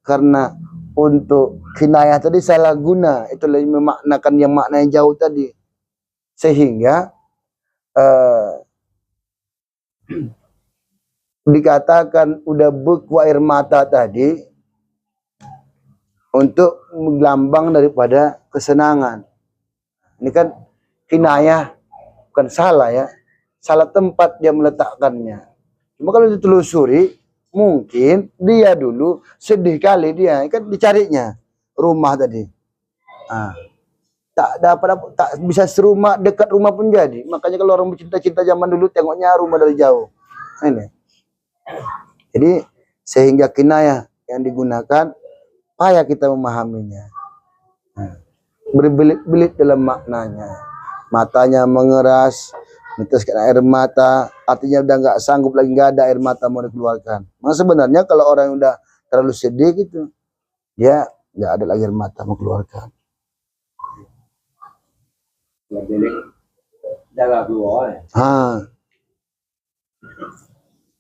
karena untuk kinayah tadi salah guna, itu lebih memaknakan yang makna yang jauh tadi, sehingga dikatakan udah beku air mata tadi untuk melambang daripada kesenangan. Ini kan kinayah, bukan salah ya, salah tempat dia meletakkannya. Cuma kalau ditelusuri, mungkin dia dulu sedih kali, dia kan dicarinya rumah tadi, tak dapat, tak bisa serumah, dekat rumah pun jadi. Makanya kalau orang bercinta-cinta zaman dulu tengoknya rumah dari jauh. Ini jadi sehingga kinayah yang digunakan payah kita memahaminya, berbelit-belit dalam maknanya. Matanya mengeras, meneteskan air mata, artinya udah nggak sanggup lagi, nggak ada air mata mau dikeluarkan. Nah sebenarnya kalau orang yang udah terlalu sedih gitu, dia nggak ada lagi air mata mau keluarkan.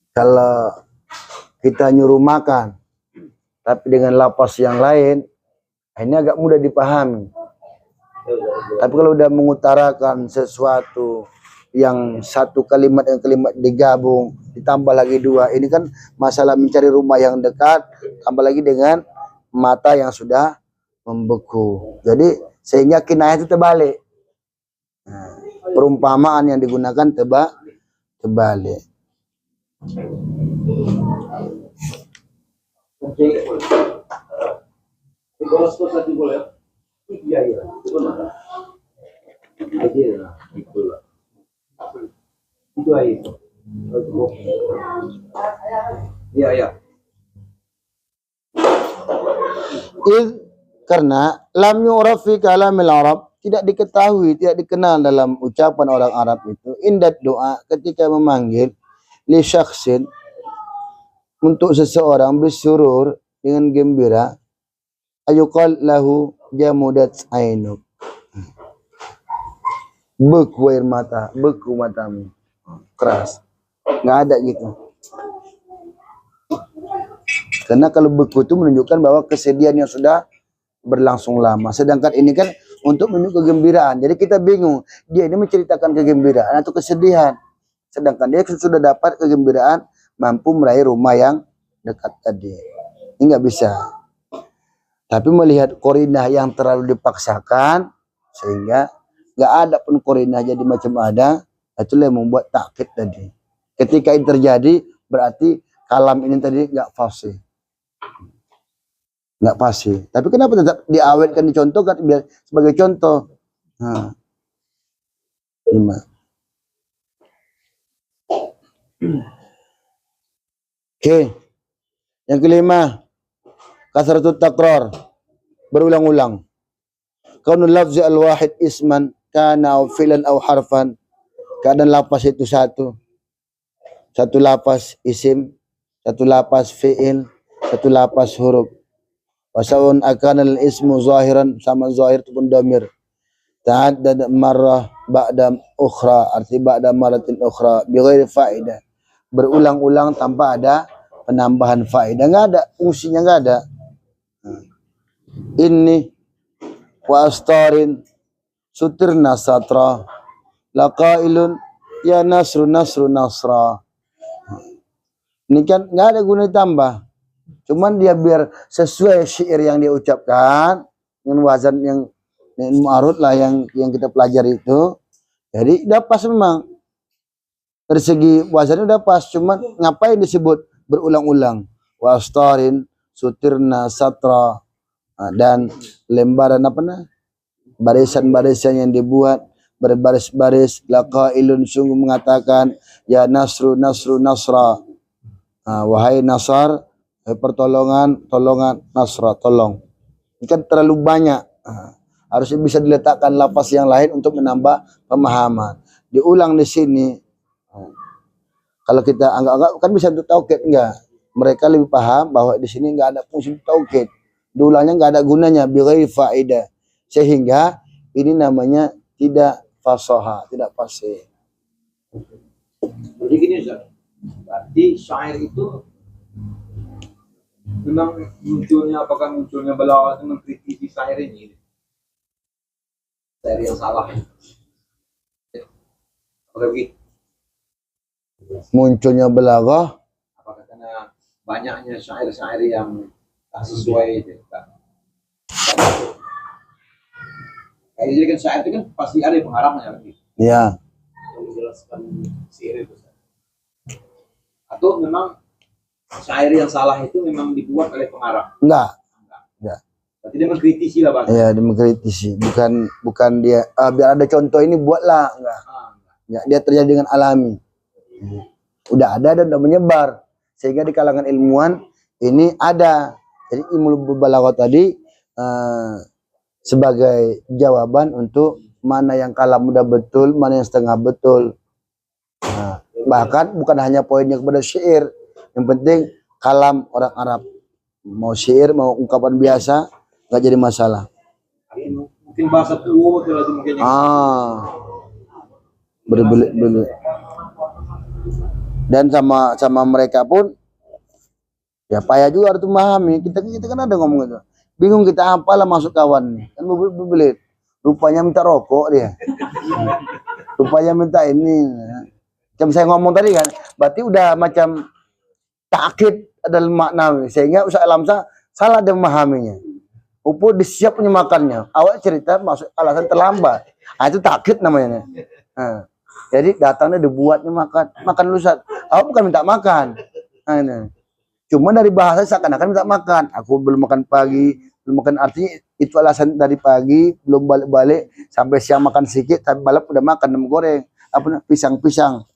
Kalau kita nyuruh makan tapi dengan lapas yang lain, ini agak mudah dipahami. Tapi kalau udah mengutarakan sesuatu yang satu kalimat dengan kalimat digabung, ditambah lagi dua, ini kan masalah mencari rumah yang dekat, tambah lagi dengan mata yang sudah membeku. Jadi sehingga kinayah itu terbalik. Perumpamaan yang digunakan terbalik. Karena lam yu'raf fi kalamil Arab, tidak diketahui, tidak dikenal dalam ucapan orang Arab itu, indat doa, ketika memanggil li syakhsin, untuk seseorang, bisurur, dengan gembira, ayuqal lahu jamudat ainuk, beku air mata, beku matamu, keras, nggak ada gitu. Karena kalau beku itu menunjukkan bahwa kesedihan yang sudah berlangsung lama, sedangkan ini kan untuk menunjukkan kegembiraan. Jadi kita bingung, dia ini menceritakan kegembiraan atau kesedihan, sedangkan dia sudah dapat kegembiraan, mampu meraih rumah yang dekat tadi. Ini nggak bisa. Tapi melihat korinah yang terlalu dipaksakan, sehingga nggak ada pun korinah jadi macam ada, itulah yang membuat takkid tadi. Ketika ini terjadi, berarti kalam ini tadi nggak fasih, nggak fasih. Tapi kenapa tetap diawetkan, dicontohkan biar sebagai contoh? Lima. Oke, yang kelima, kasratut takrar, berulang-ulang. Kaunul lafzi al-wahid isman kana aw fi'lan aw harfan, keadaan lapas itu satu lapas isim, satu lapas fi'il, satu lapas huruf. Wasaun akan al-ismu zahiran, sama zahir itu pun dhamir. Ta'addad marrah ba'da ukhra, arti ba'da maratin ukhra, bighairi faedah, berulang-ulang tanpa ada penambahan faedah, nggak ada fungsinya, nggak ada. Ini wa astarin sutirna satra, laqailun ya nasru nasru nasra. Ini kan nggak ada guna ditambah. Cuman dia biar sesuai syair yang dia ucapkan dengan wazan yang mu'arud lah yang kita pelajari itu. Jadi udah pas memang. Dari segi wazannya udah pas, cuman ngapain disebut berulang-ulang? Wastarin, sutirna, satra, dan lembaran apa nah? Barisan-barisan yang dibuat berbaris-baris. Laqailun, sungguh mengatakan, ya nasru nasru nasra. Wahai nasar, pertolongan, tolongan, nasra, tolong. Ini kan terlalu banyak. Harusnya bisa diletakkan lafaz yang lain untuk menambah pemahaman. Diulang di sini. Kalau kita anggap kan bisa untuk taukid, enggak. Mereka lebih paham bahwa di sini enggak ada fungsi taukid. Diulangnya enggak ada gunanya, bighairi faedah. Sehingga ini namanya tidak fasaha, tidak fasih. Jadi gini Ustaz, berarti syair itu memang munculnya, apakah munculnya balaghah itu mengkritisi syair ini? Syair yang salah. Apakah begitu? Munculnya balaghah, Apakah karena banyaknya syair-syair yang tak sesuai itu? Kayak jadi kan syair itu kan pasti ada pengarangnya gitu. ya. Yang menjelaskan syair itu. Atau memang syair yang salah itu memang dibuat oleh pengarang? Enggak. Berarti dia mengkritisi lah bahasa. Ya, dia mengkritisi. Bukan dia biar ada contoh ini buatlah, enggak. Ya, dia terjadi dengan alami. Udah ada dan udah menyebar. Sehingga di kalangan ilmuwan ini ada. Jadi ilmu balaghah tadi sebagai jawaban untuk mana yang kalam udah betul, mana yang setengah betul. Bahkan bukan hanya poinnya kepada syair, yang penting kalam orang Arab, mau syair mau ungkapan biasa nggak jadi masalah. Mungkin bahasa tua itu lagi mungkin. Berbelit-belit. Dan sama mereka pun ya payah juga harus memahami. Kita kan ada ngomong itu. Bingung kita apalah masuk kawan nih. Kan berbelit. Rupanya minta rokok dia. Rupanya minta ini. Macam saya ngomong tadi kan, berarti udah macam takkid adalah makna, sehingga Ustaz Alamsa salah dia memahaminya. Upo disiap makannya. Awak cerita masuk alasan terlambat. Itu takkid namanya. Jadi datangnya dibuatnya makan lu Ustaz. Awak bukan minta makan. Cuma dari bahasa seakan-akan minta makan. Aku belum makan pagi, belum makan, artinya itu alasan dari pagi belum balik-balik sampai siang makan sedikit, tapi malam udah makan nem goreng, apa pisang-pisang.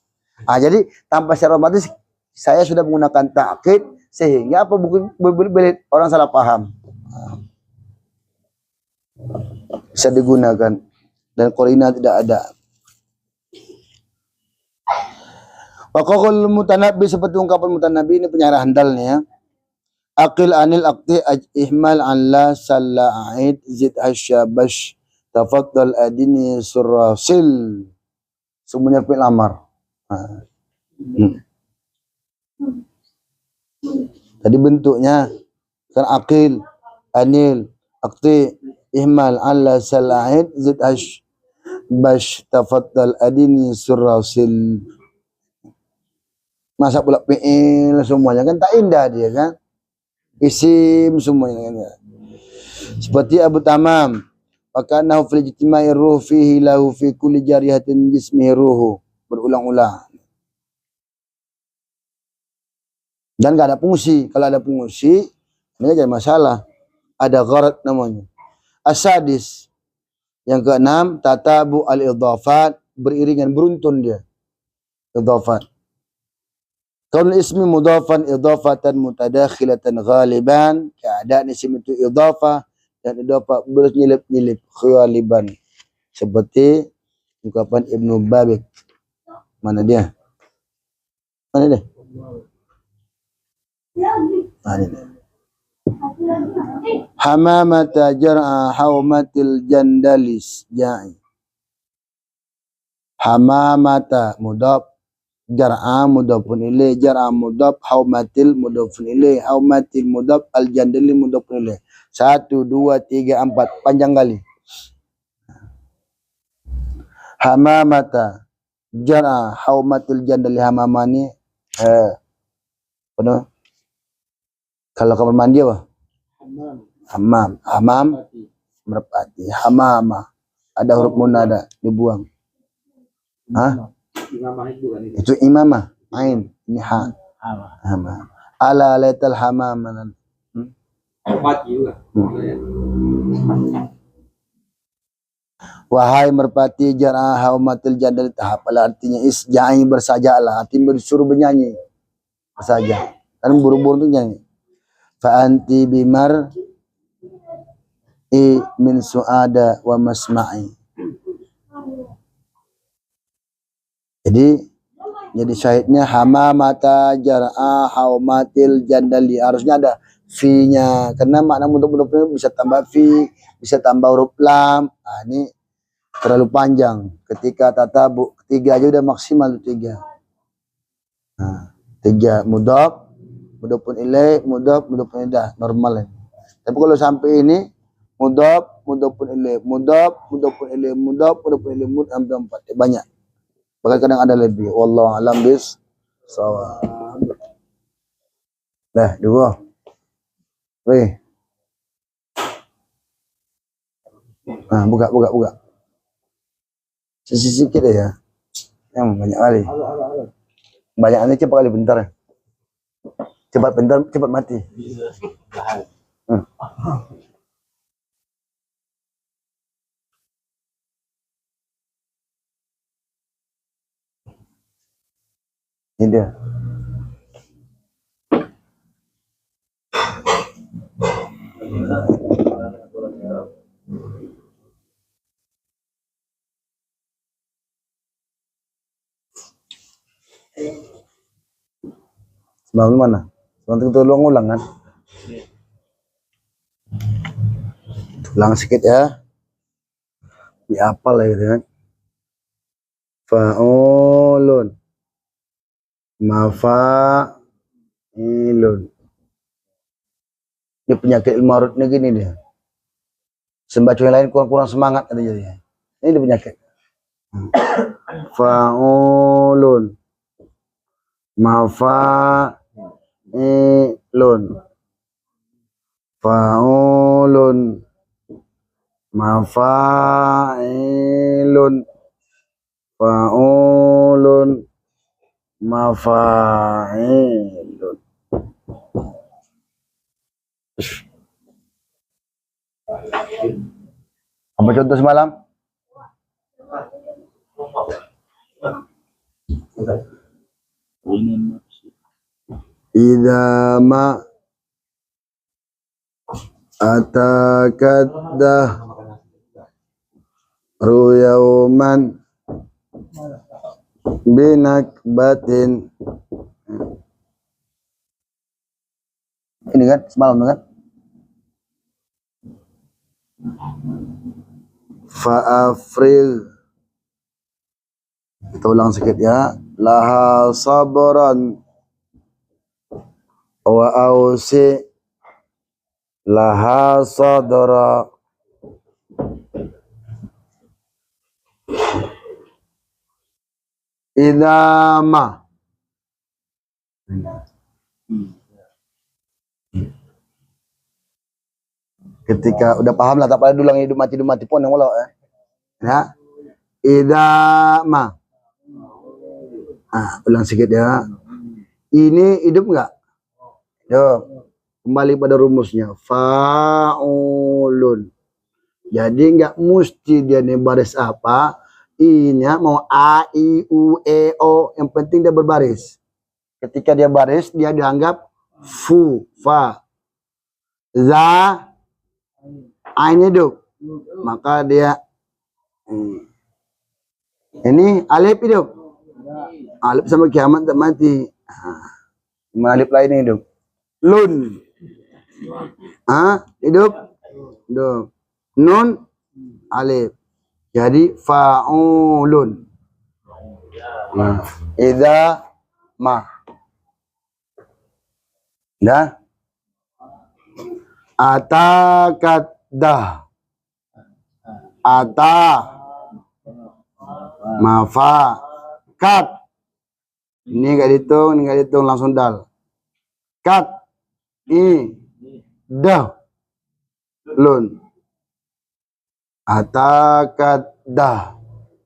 Jadi tanpa secara otomatis saya sudah menggunakan takkid sehingga apa berbelit orang salah paham. Bisa digunakan dan qarina tidak ada. Wa qaul mutanabbi, seperti ungkapan mutanabbi, ini pensyarah handalnya. Aqil anil aqti ihmal an la salla'id zid asyabash tafaddal adini surrasil. Semuanya fi'il amar. Tadi bentuknya kan aqil, anil, aqti, ihmal, ala, salahid, zid ash, bash, tafaddal, adini, surrasil. Masa pula fi'il semuanya kan tak indah dia kan. Isim semuanya kan. Seperti Abu Tamam, wakanahu fil ijtima'i ruh fihi lahu fi kulli jarihatin jismihi ruhu. Berulang-ulang. Dan gak ada fungsi. Kalau ada fungsi, ini jadi masalah. Ada gharat namanya. Asadis. Yang keenam, tatabu al-idhafat, beriringan, beruntun dia. Idhafat. Kaul ismi mudhafan idhafatan mutadakhilatan ghaliban. Keadaan isim itu idhafah dan idhafah bernyelip-nyelip ghaliban. Seperti ungkapan Ibnu Babik. Mana dia? Mana dia? Hamamata jar'a haumatil jandalis ja'i. Hamamata mudhaf, jar'a mudhafun ilaih, jar'a mudhaf, haumatil mudhafun ilaih, haumatil mudhaf, al jandali mudhafun ilaih. 1, 2, 3, 4 panjang kali. hamamata jara haumatil jandali hamamani penuh. Kalau kamar mandi apa? Hamam merpati. Hamama ada huruf munada dibuang. Hah? Imamah itu kan itu. Itu imamah. Ain ini ha. Hamam. Ala laital hamaman. Merpati juga. Wahai merpati jara haumatil jandali tahap. Artinya isja'i bersajalah. Artinya disuruh bernyanyi. Bersaja. Kan burung-burung itu nyanyi. Fa anti bimar min suada wa masma'i. Jadi syahidnya hamamata jar'a haumatil jandali, harusnya ada fi-nya karena makna mudhaf-mudhafnya bisa tambah fi, bisa tambah huruf lam. Nah, ini terlalu panjang. Ketika tatabu ketiga aja udah maksimal tiga. Nah, tiga mudhaf, mudhafun ilaih, mudhafun idah normal. Tapi kalau sampai ini mudhaf, mudhafun ilaih, mudhaf, mudhafun ilaih, mudhaf, mudhafun ilaih, hampir 4 banyak. Bahkan kadang ada lebih. Wallahu a'lam bis-shawab. Dah, dua. Weh. Nah, buka. Sedikit ya. Yang banyak kali. Banyak ini cepat kali bentar. Cepat bentar, cepat mati. Ini dia. Semalam mana? Semalam tolong ulang kan? Ulang sedikit ya. Diapal ya gitu kan. Fa'ulun. Mafa'ilun. Ini penyakit ilmu arutnya gini dia. Sembaca yang lain kurang semangat ada jadinya. Ini dia penyakit. Fa'ulun. Mafa'ilun. Fa'ulun. Mafa'ilun. Fa'ulun. Mafa'ilun. Apa contoh semalam? Idza ma atakaddah ruyauman binakbatin. Ini kan semalam kan? Fa'afril. Kita ulang sedikit ya. Laha sabran wa ausi laha sadra. Idama. Ketika udah paham lah, tak pada dulang hidup mati pun yang walau ya. Idama. Ulang sedikit ya. Ini hidup enggak? Hidup. Kembali pada rumusnya. Fa'ulun. Jadi enggak mesti dia nih baris apa. Ini mau A, I, U, E, O. Yang penting dia berbaris. Ketika dia baris, dia dianggap fu, fa. Za, ain hidup. Maka dia ini alif hidup. Alif sama kiamat tak mati. Alif lain hidup. Lun. Hidup. Hidup. Nun alif. Jadi fa'ulun. Idza ma. Dah. Atakaddah. Ata. Mafa. Kat. Ini nggak dihitung, langsung dal. Kat. Dah. Lun. Atakat dah.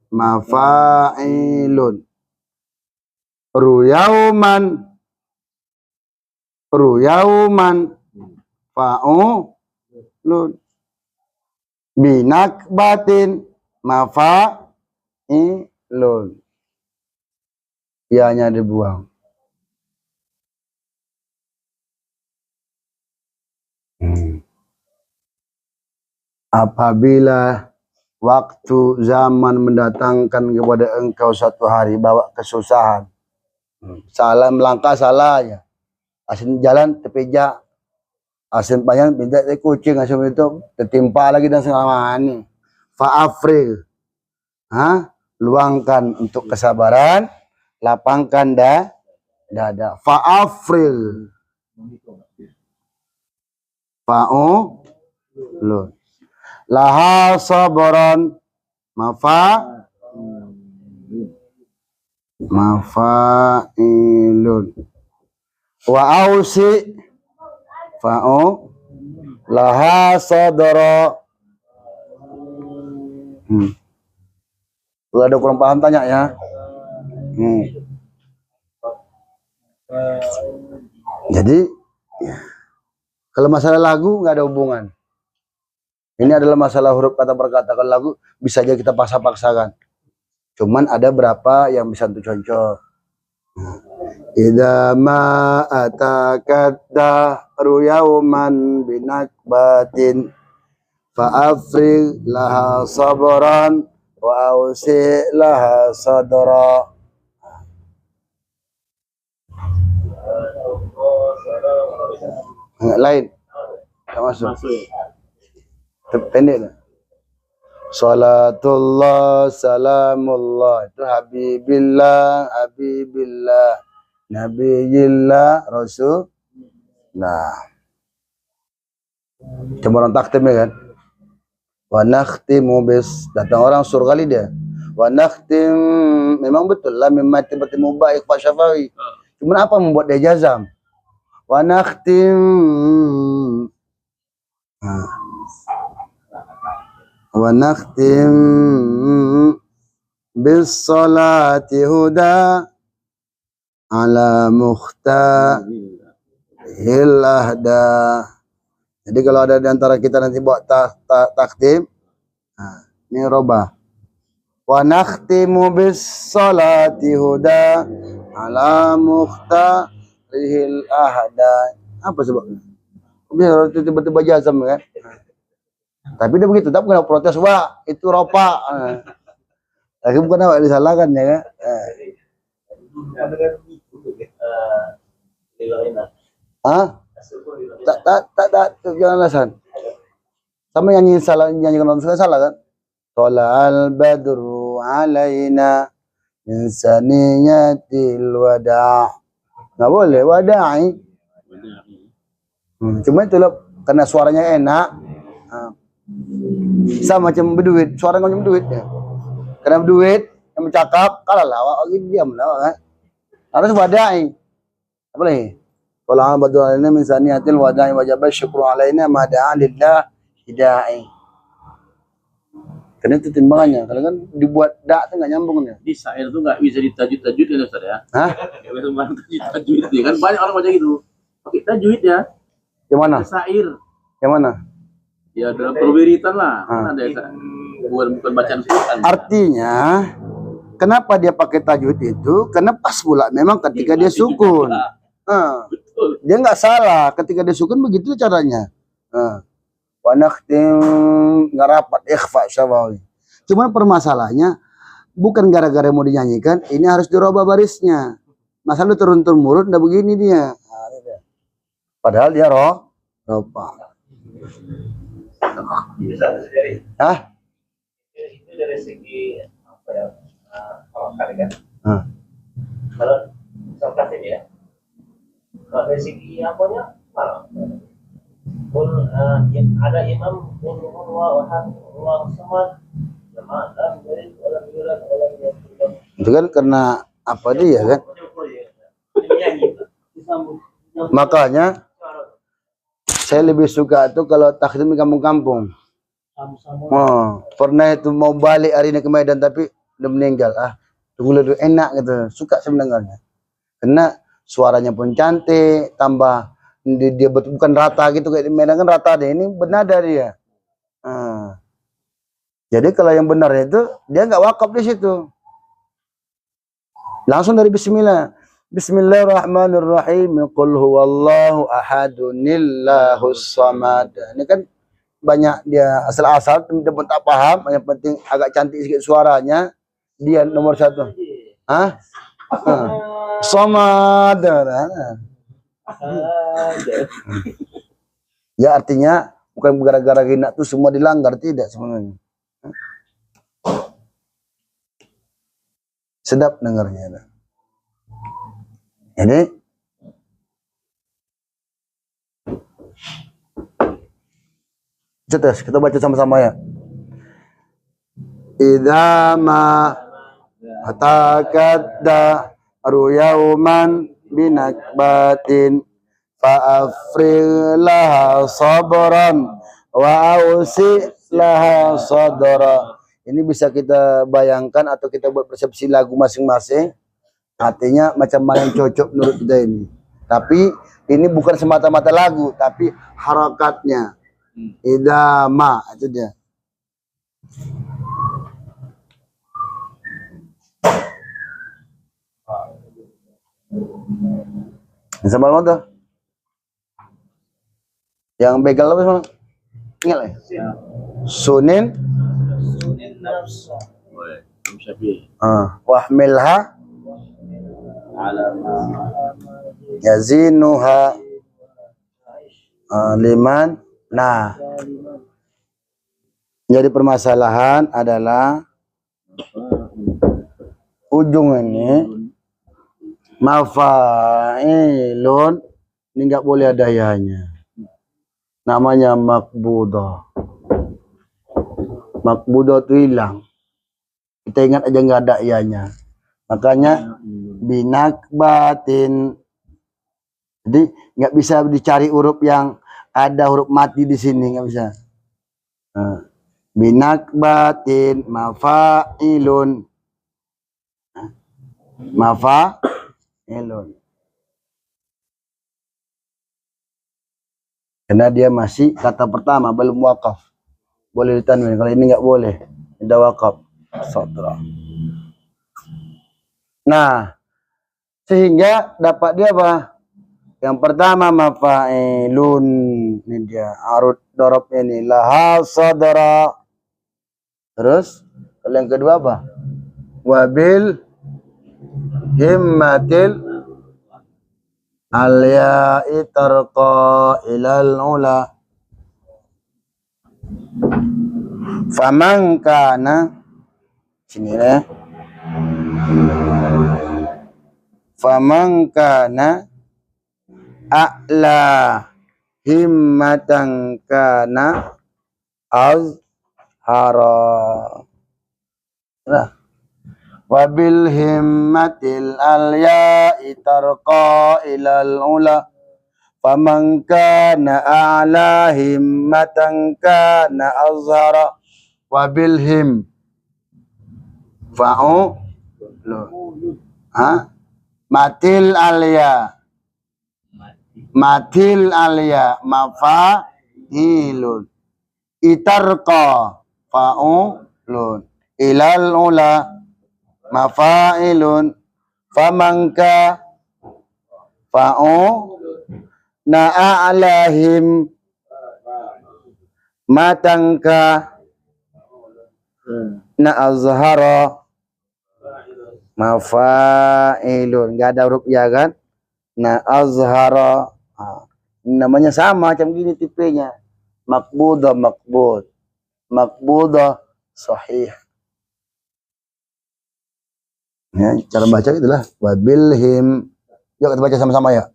Mafa'ilun. Ruyauman. Fa'ulun. Binak batin. Mafa'ilun. Ianya dibuang. Apabila waktu zaman mendatangkan kepada engkau satu hari bawa kesusahan, salah melangkah salah ya, asin jalan terpijak, asin panjang pindah kucing, asin itu tertimpa lagi dan selamanya. Fa'afril, luangkan untuk kesabaran, lapangkan dada. Fa'afril, fa'ulun. Laha sabran mafa'ilun. Wa ausi laha sadra. Kalau ada kurang paham tanya ya. Jadi kalau masalah lagu nggak ada hubungan. Ini adalah masalah huruf kata perkataan lagu, bisa aja kita paksa-paksakan. Cuman ada berapa yang bisa untuk contoh. Idza ma atakadda ruyauman binakbatin fa'afrig laha sabran wa ausi laha sadra. Lain. Tak masuk. Pendek lah. Salatullah salamullah itu habibillah nabiyillah rasul. Nah, cuma orang taktim ya kan. Wa nakhtimu bis, datang orang suruh kali dia. Wa nakhtim, memang betul lah mimati bertemu baik Pak Syafawi. Cuma apa membuat dia jazam? Wa nakhtim. Wa nakhtim bis salati huda ala mukhtaril ahda. Jadi kalau ada di antara kita nanti buat takdim, ini robah. Wa nakhtimu bis salati huda ala mukhtaril ahda. Apa sebabnya? Biar tiba-tiba jazam kan? Tapi dia begitu, tak bukan protes, wah itu ropa. Tapi bukan awak disalahkan ya kan? Tak, jangan alasan. Sama nyanyi salah, nyanyi kalau salah kan? Tola'al badru alaina min saniyatil wada'. Nggak boleh, wada'i. Cuma itulah karena suaranya enak. Sama macam berduit, suara macam duit ya. Karena berduit yang bercakap kalah lah, awak diam lah kan. Harus wadai. Apa lagi? Kalau abadu alaina min saniyatil wada'i wajib syukru alaina ma da'a lillah hidai. Karena itu timbangannya. Kalau kan dibuat dak tuh nggak nyambung ya. Di syair tuh nggak bisa ditajwid ya Ustaz ya. Hah? Nggak bisa tajwid ya kan, banyak orang baca gitu. Pakai tajwid ya. Yang mana? Syair. Yang mana? Ya dalam perwiritan lah. Kan ada bukan bacaan Quran. Artinya kenapa dia pakai tajwid itu? Karena pas pula memang ketika dia sukun. Betul. Dia nggak salah ketika dia sukun, begitu caranya. Wa nakhtim nggak rapat ikhfa syafawi. Cuman permasalahannya bukan gara-gara mau dinyanyikan, ini harus dirubah barisnya. Masalah turun-temurun udah begini dia. Padahal dia ropa. Bisa sendiri. Hah? Itu dari segi apa ya? Awakar kan. Kalau misalkan ini ya. Kalau dari segi apanya malah. Ada imam wa ahad wa samad. Jamaah dari orang Itu kan karena apa dia kan? Makanya saya lebih suka tuh kalau takdim di kampung-kampung. Oh, pernah itu mau balik hari ini ke Medan tapi udah meninggal. Tunggu dulu enak gitu. Suka saya mendengarnya. Karena suaranya pun cantik, tambah dia betul bukan rata gitu kayak di Medan kan rata deh. Ini bernada dia. Jadi kalau yang benar itu dia nggak wakaf di situ. Langsung dari bismillah. Bismillahirrahmanirrahim. Qul huwallahu ahadunillahus samad. Ini kan banyak dia asal-asal teman tak paham, yang penting agak cantik sedikit suaranya. Dia nomor 1. Samad. Ya artinya bukan gara-gara gina tuh semua dilanggar, tidak sebenarnya. Sedap dengarnya. Ini cetas, kita baca sama-sama ya. Idza ma atakadda ruyauman binakbatin fa'afril laha sabran wa ausi laha sadra. Ini bisa kita bayangkan atau kita buat persepsi lagu masing-masing. Artinya macam mana yang cocok menurut kita ini. Tapi ini bukan semata-mata lagu, tapi harakatnya. Idama itu dia. Sama lo tuh. Yang begal apa sama? Ingat ya? Sunin. Wahmilha. Yazinuha. Liman. Nah. Jadi permasalahan adalah ujung ini mafa'ilun ini nggak boleh ada yanya. Namanya makbudah. Makbudah itu hilang. Kita ingat aja nggak ada yanya. Makanya binakbatin. Jadi nggak bisa dicari huruf yang ada huruf mati di sini, nggak bisa. Binakbatin mafa'ilun. Mafa'ilun. Karena dia masih kata pertama belum wakaf. Boleh ditanwin. Kalau ini nggak boleh. Tidak wakaf. Sadra. Nah, sehingga dapat dia apa? Yang pertama mafa'ilun. Ini dia arut dorob ini laha sadra. Terus kalau yang kedua apa? Wabil himmatil al-ya'i tarqa ilal ula. Faman kana sini ya. Faman kana a'la himmatan kana azhara. Nah, wabil himmatil alya'i tarqa ilal ula. Faman kana a'la himmatan kana azhara. Wabil him fa'u matil alya. Matil alya mafa'ilun. Itarqa fa'ulun. Ilal ula mafa'ilun. Famanka fa'u na'alahim matangka na'azhara mafa'ilun. Enggak ada huruf ya kan? Na'azhara. Namanya sama macam gini tipenya. Makbudah makbud. Makbudah sahih. Ya, cara baca itulah wabilhim. Yuk kita baca sama-sama ya.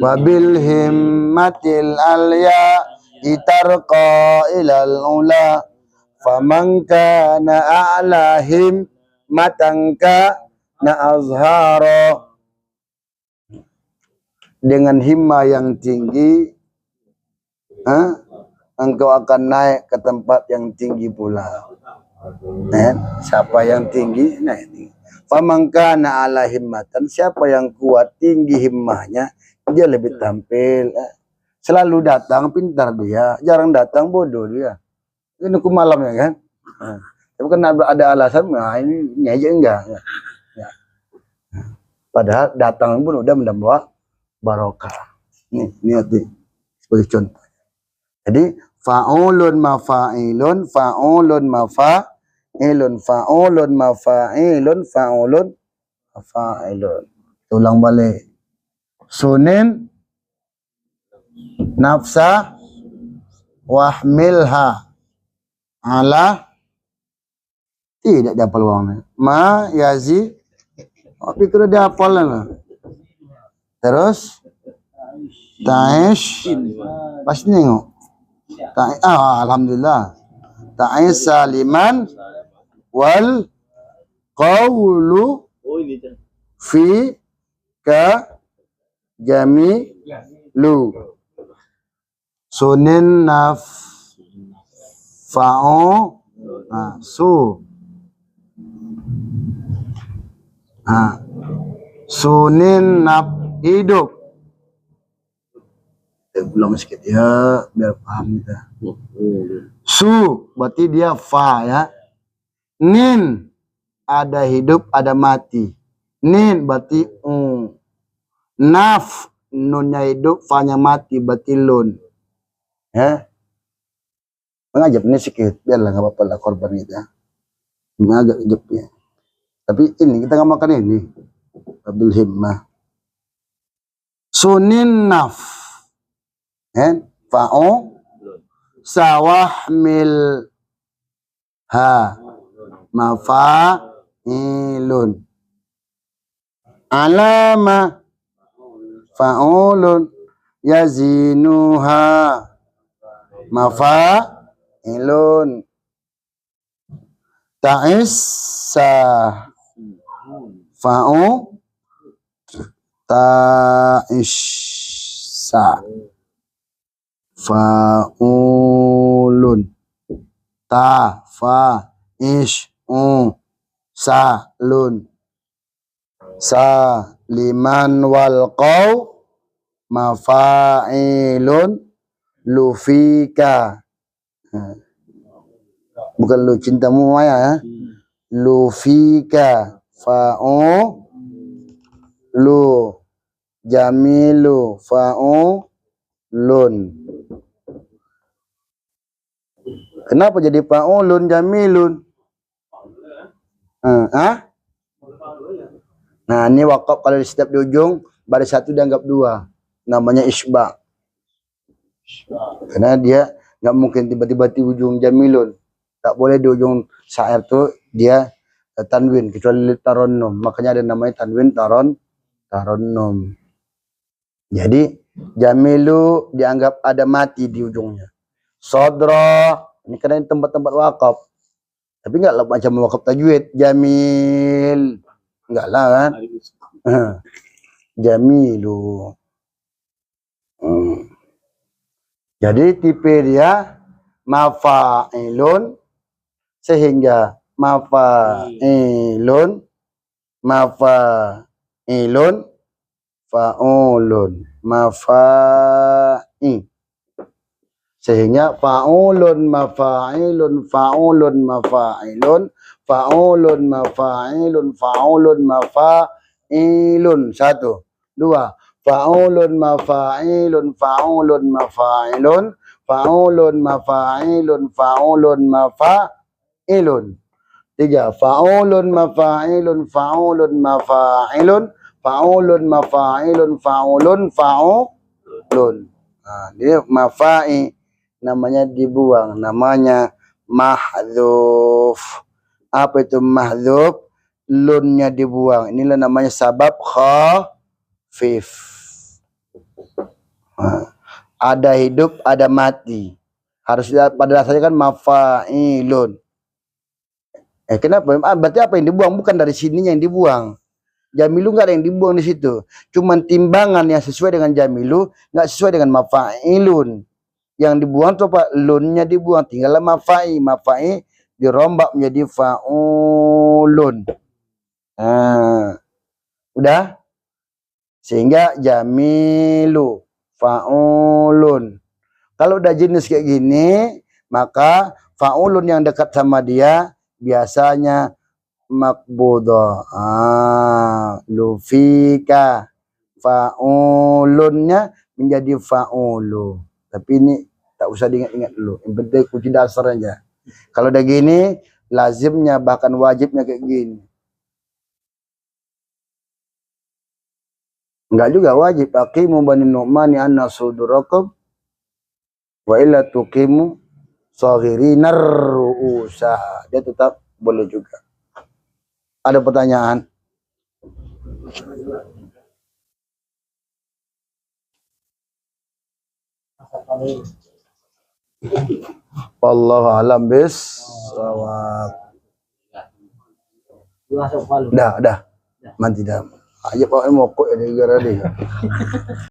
Wabilhim matil alya itarqa ilal ula. Faman kana a'lahim himmatan na azhara, dengan himmah yang tinggi, engkau akan naik ke tempat yang tinggi pula. Siapa yang tinggi, naik. Faman kana ala himmatan, siapa yang kuat tinggi himmahnya, dia lebih tampil. Selalu datang pintar dia, jarang datang bodoh dia. Ini hukum malamnya kan. Tapi kan ada alasan, ini aja enggak. Ya. Padahal datang pun udah membawa barokah. Ini hati sebagai contoh. Jadi fa'ulun mafa'ilun, fa'ulun mafa'ilun, fa'ulun mafa'ilun, fa'ulun mafa'ilun. Ulang balik. Sunin nafsa wahmilha ala, tidak dihafal uangnya. Ma yazi, tapi kena dihafal lah. Terus Ta'ish, pasti nengok. Alhamdulillah. Ta'ish saliman wal qawlu fi ka jamilu. Sunin nafa'u su. Sunin hidup. Ulang sedikit ya, biar paham kita. Su berarti dia fa ya. Nin ada hidup, ada mati. Nin berarti Naf nunnya hidup, fa-nya mati, berarti lun. Ya. Mengajab ini sedikit, biarlah nggak apa-apa lah korban itu ya. Mengajab hidupnya. Tapi ini kita ngamakan ini. Bil himmah. Sunin naf. Fa'u sawah mil ha mafa'ilun alama fa'ulun yazinuha mafa'ilun ta'issa fa'u ta'issa fa'ulun ta fa ish salun sa liman wal qaw mafa'ilun lufika, bukan lu cintamu Maya ya, lufika fa'u lu jamilu fa'u lun. Kenapa jadi fa'ulun jamilun? Nah, ini wakaf kalau di setiap di ujung baris satu dianggap dua. Namanya isba. Karena dia nggak mungkin tiba-tiba di ujung jamilun. Tak boleh di ujung syair tuh dia tanwin kecuali taronnum. Makanya ada namanya tanwin taronnum. Jadi jamilu dianggap ada mati di ujungnya. Sodro, ini karena tempat-tempat wakaf. Tapi enggak lah macam wakaf tajwid. Jamil, enggak lah kan. Jamilu. Jadi tipe dia mafa'ilun, sehingga mafa'ilun, fa'ulun, mafa'i. Sehingga fa'ulun mafa'ilun, fa'ulun mafa'ilun, fa'ulun mafa'ilun, fa'ulun mafa'ilun. Satu. Dua. Fa'ulun mafa'ilun, fa'ulun mafa'ilun, fa'ulun mafa'ilun, fa'ulun mafa'ilun. Tiga. Fa'ulun mafa'ilun, fa'ulun mafa'ilun, fa'ulun mafa'ilun, fa'ulun fa'ulun. Nah, dia mafa'i namanya dibuang, namanya mahdzuf. Apa itu mahdzuf? Lunnya dibuang. Inilah namanya sabab khafif. Ada hidup, ada mati. Harus pada dasarnya kan mafa'ilun. Kenapa? Berarti apa yang dibuang? Bukan dari sininya yang dibuang. Jamilu nggak ada yang dibuang di situ. Cuman timbangan yang sesuai dengan jamilu, nggak sesuai dengan mafa'ilun. Yang dibuang tuh apa? Lunnya dibuang. Tinggallah mafa'i. Mafa'i dirombak menjadi fa'ulun. Nah, udah? Sehingga jamilu, fa'ulun. Kalau udah jenis kayak gini, maka fa'ulun yang dekat sama dia biasanya makbudah. Lufika. Fa'ulunnya menjadi fa'ulu. Tapi ini tak usah diingat-ingat dulu. Yang penting kunci dasar aja. Kalau udah gini, lazimnya bahkan wajibnya kayak gini. Enggak juga wajib. Aqimu bani nu'mani anna sudurakum wa illa tuqimu saghirinar ru'usa. Dia tetap boleh juga. Ada pertanyaan? Wallahu a'lam bissawab. Masuk Palu. Dah. Man tidak. Aja Pak mau kok ya negara dia.